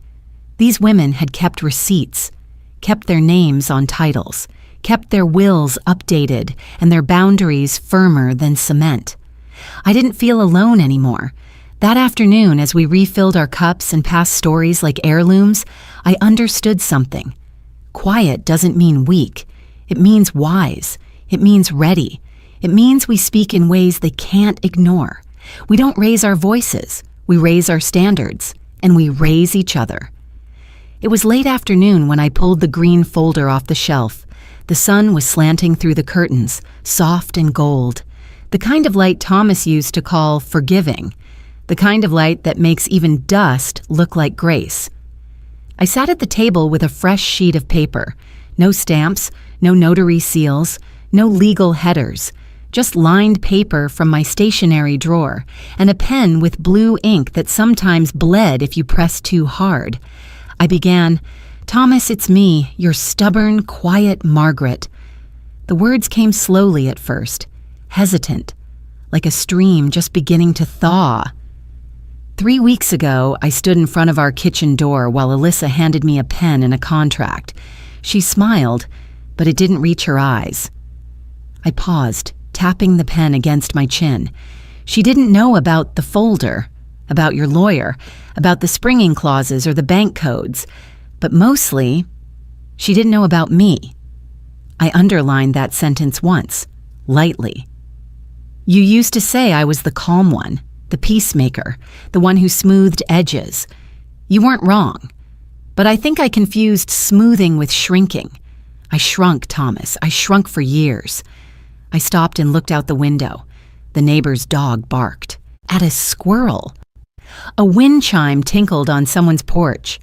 These women had kept receipts, kept their names on titles, kept their wills updated and their boundaries firmer than cement. I didn't feel alone anymore. That afternoon, as we refilled our cups and passed stories like heirlooms, I understood something. Quiet doesn't mean weak. It means wise. It means ready. It means we speak in ways they can't ignore. We don't raise our voices. We raise our standards. And we raise each other. It was late afternoon when I pulled the green folder off the shelf. The sun was slanting through the curtains, soft and gold. The kind of light Thomas used to call forgiving. The kind of light that makes even dust look like grace. I sat at the table with a fresh sheet of paper. No stamps, no notary seals, no legal headers. Just lined paper from my stationery drawer, and a pen with blue ink that sometimes bled if you pressed too hard. I began, "Thomas, it's me, your stubborn, quiet Margaret." The words came slowly at first, hesitant, like a stream just beginning to thaw. 3 weeks ago, I stood in front of our kitchen door while Alyssa handed me a pen and a contract. She smiled, but it didn't reach her eyes. I paused, tapping the pen against my chin. She didn't know about the folder, about your lawyer, about the springing clauses or the bank codes, but mostly, she didn't know about me. I underlined that sentence once, lightly. You used to say I was the calm one, the peacemaker, the one who smoothed edges. You weren't wrong. But I think I confused smoothing with shrinking. I shrunk, Thomas. I shrunk for years. I stopped and looked out the window. The neighbor's dog barked. At a squirrel. A wind chime tinkled on someone's porch.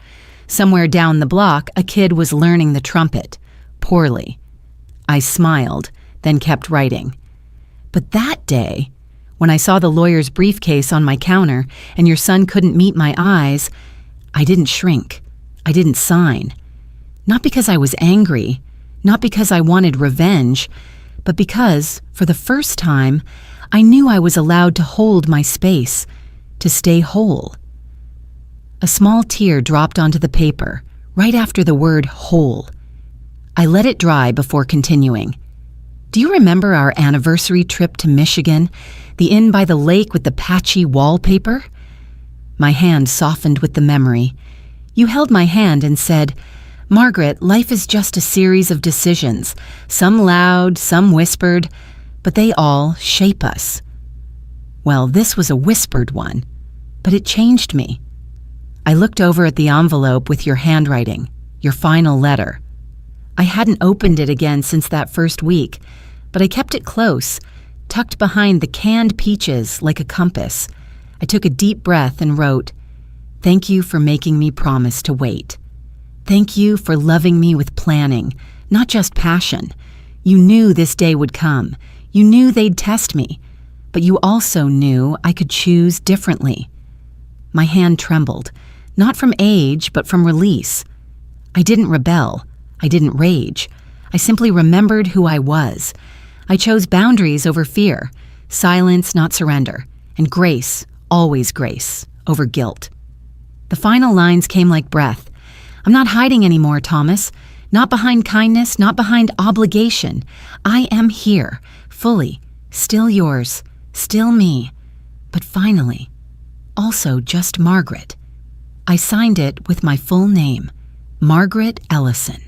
Somewhere down the block, a kid was learning the trumpet. Poorly. I smiled, then kept writing. But that day, when I saw the lawyer's briefcase on my counter and your son couldn't meet my eyes, I didn't shrink. I didn't sign. Not because I was angry, not because I wanted revenge, but because, for the first time, I knew I was allowed to hold my space, to stay whole. A small tear dropped onto the paper, right after the word whole. I let it dry before continuing. Do you remember our anniversary trip to Michigan, the inn by the lake with the patchy wallpaper? My hand softened with the memory. You held my hand and said, "Margaret, life is just a series of decisions, some loud, some whispered, but they all shape us." Well, this was a whispered one, but it changed me. I looked over at the envelope with your handwriting, your final letter. I hadn't opened it again since that first week, but I kept it close, tucked behind the canned peaches like a compass. I took a deep breath and wrote, "Thank you for making me promise to wait. Thank you for loving me with planning, not just passion. You knew this day would come. You knew they'd test me, but you also knew I could choose differently." My hand trembled, not from age, but from release. I didn't rebel. I didn't rage. I simply remembered who I was. I chose boundaries over fear, silence, not surrender, and grace, always grace, over guilt. The final lines came like breath. I'm not hiding anymore, Thomas. Not behind kindness, not behind obligation. I am here, fully, still yours, still me, but finally, also just Margaret. I signed it with my full name, Margaret Ellison,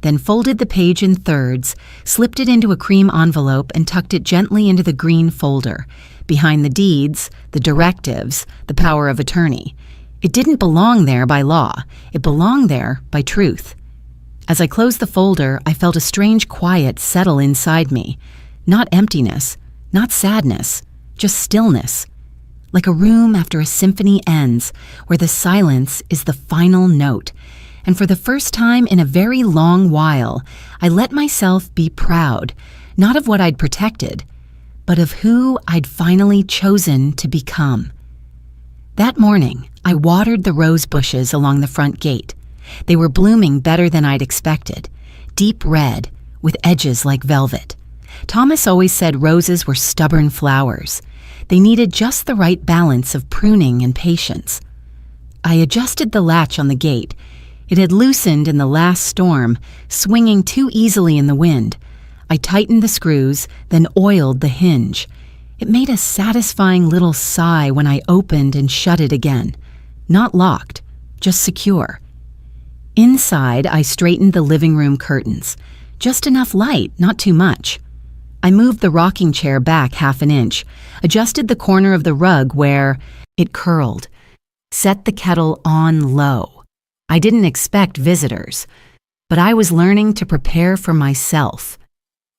then folded the page in thirds, slipped it into a cream envelope, and tucked it gently into the green folder, behind the deeds, the directives, the power of attorney. It didn't belong there by law. It belonged there by truth. As I closed the folder, I felt a strange quiet settle inside me. Not emptiness, not sadness, just stillness. Like a room after a symphony ends, where the silence is the final note. And for the first time in a very long while, I let myself be proud, not of what I'd protected, but of who I'd finally chosen to become. That morning, I watered the rose bushes along the front gate. They were blooming better than I'd expected, deep red, with edges like velvet. Thomas always said roses were stubborn flowers. They needed just the right balance of pruning and patience. I adjusted the latch on the gate. It had loosened in the last storm, swinging too easily in the wind. I tightened the screws, then oiled the hinge. It made a satisfying little sigh when I opened and shut it again. Not locked, just secure. Inside, I straightened the living room curtains. Just enough light, not too much. I moved the rocking chair back half an inch, adjusted the corner of the rug where it curled, set the kettle on low. I didn't expect visitors, but I was learning to prepare for myself.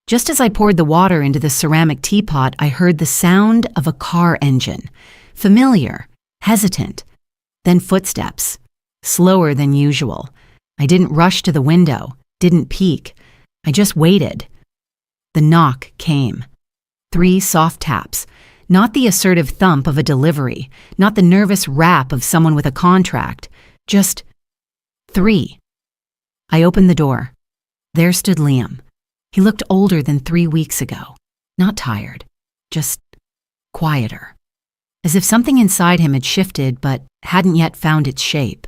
Just as I poured the water into the ceramic teapot, I heard the sound of a car engine. Familiar, hesitant, then footsteps, slower than usual. I didn't rush to the window, didn't peek. I just waited. The knock came. 3 soft taps, not the assertive thump of a delivery, not the nervous rap of someone with a contract, just 3. I opened the door. There stood Liam. He looked older than 3 weeks ago, not tired, just quieter, as if something inside him had shifted but hadn't yet found its shape.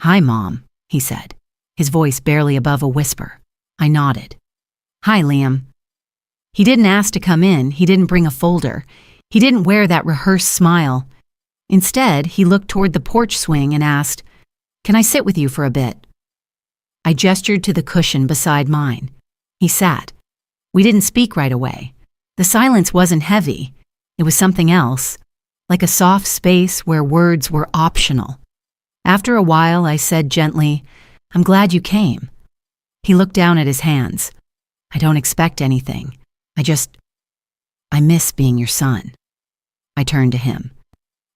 "Hi, Mom," he said, his voice barely above a whisper. I nodded. "Hi, Liam." He didn't ask to come in. He didn't bring a folder. He didn't wear that rehearsed smile. Instead, he looked toward the porch swing and asked, "Can I sit with you for a bit?" I gestured to the cushion beside mine. He sat. We didn't speak right away. The silence wasn't heavy. It was something else, like a soft space where words were optional. After a while, I said gently, "I'm glad you came." He looked down at his hands. "I don't expect anything. I miss being your son." I turned to him.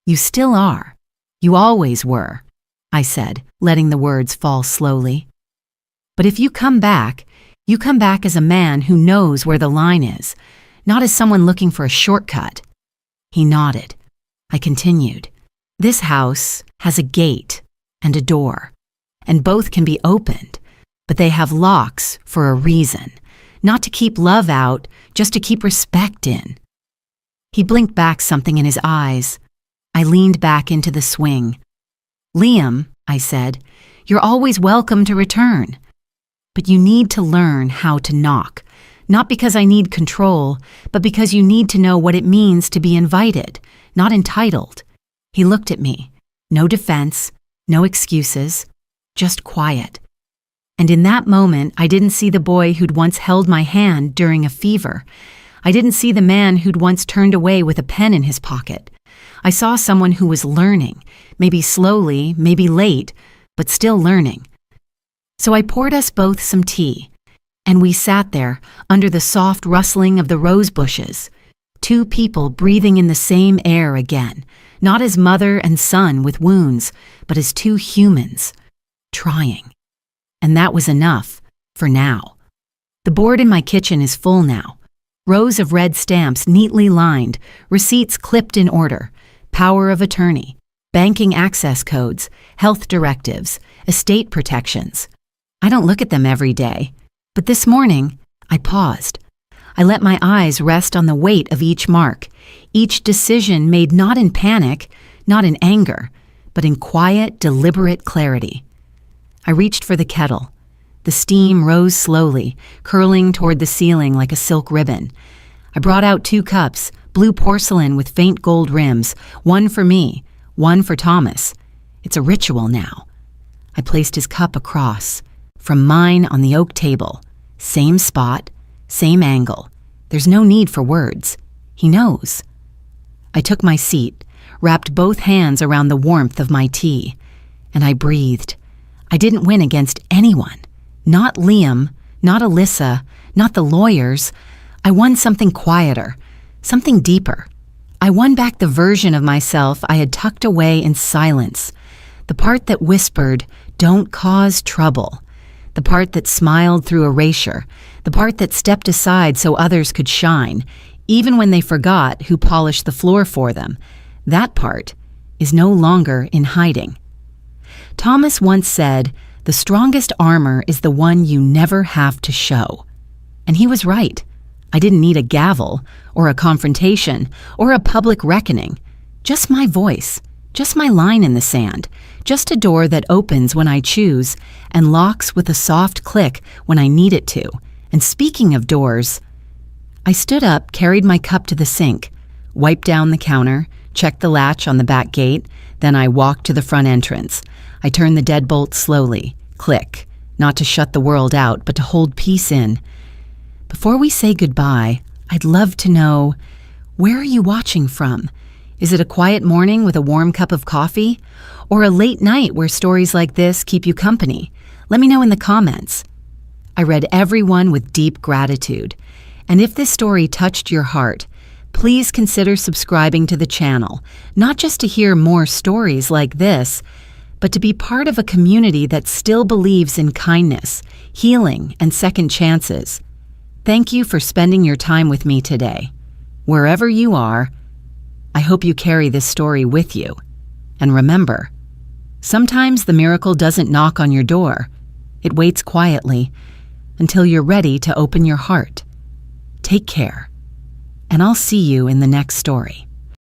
"You still are. You always were," I said, letting the words fall slowly. "But if you come back as a man who knows where the line is, not as someone looking for a shortcut." He nodded. I continued. "This house has a gate and a door, and both can be opened, but they have locks for a reason, not to keep love out, just to keep respect in." He blinked back something in his eyes. I leaned back into the swing. "Liam," I said, "you're always welcome to return. But you need to learn how to knock, not because I need control, but because you need to know what it means to be invited, not entitled." He looked at me. No defense, no excuses, just quiet. And in that moment, I didn't see the boy who'd once held my hand during a fever. I didn't see the man who'd once turned away with a pen in his pocket. I saw someone who was learning, maybe slowly, maybe late, but still learning. So I poured us both some tea, and we sat there under the soft rustling of the rose bushes, two people breathing in the same air again, not as mother and son with wounds, but as two humans, trying. And that was enough, for now. The board in my kitchen is full now. Rows of red stamps neatly lined, receipts clipped in order, power of attorney, banking access codes, health directives, estate protections. I don't look at them every day, but this morning, I paused. I let my eyes rest on the weight of each mark, each decision made not in panic, not in anger, but in quiet, deliberate clarity. I reached for the kettle. The steam rose slowly, curling toward the ceiling like a silk ribbon. I brought out 2 cups, blue porcelain with faint gold rims, one for me, one for Thomas. It's a ritual now. I placed his cup across, from mine on the oak table. Same spot, same angle. There's no need for words. He knows. I took my seat, wrapped both hands around the warmth of my tea, and I breathed. I didn't win against anyone. Not Liam, not Alyssa, not the lawyers. I won something quieter, something deeper. I won back the version of myself I had tucked away in silence, the part that whispered, "Don't cause trouble," the part that smiled through erasure, the part that stepped aside so others could shine, even when they forgot who polished the floor for them. That part is no longer in hiding. Thomas once said, "The strongest armor is the one you never have to show." And he was right. I didn't need a gavel, or a confrontation, or a public reckoning. Just my voice, just my line in the sand, just a door that opens when I choose and locks with a soft click when I need it to. And speaking of doors, I stood up, carried my cup to the sink, wiped down the counter, checked the latch on the back gate, then I walked to the front entrance. I turned the deadbolt slowly, click, not to shut the world out, but to hold peace in. Before we say goodbye, I'd love to know, where are you watching from? Is it a quiet morning with a warm cup of coffee? Or a late night where stories like this keep you company? Let me know in the comments. I read every one with deep gratitude. And if this story touched your heart, please consider subscribing to the channel, not just to hear more stories like this, but to be part of a community that still believes in kindness, healing, and second chances. Thank you for spending your time with me today. Wherever you are, I hope you carry this story with you. And remember, sometimes the miracle doesn't knock on your door. It waits quietly until you're ready to open your heart. Take care, and I'll see you in the next story.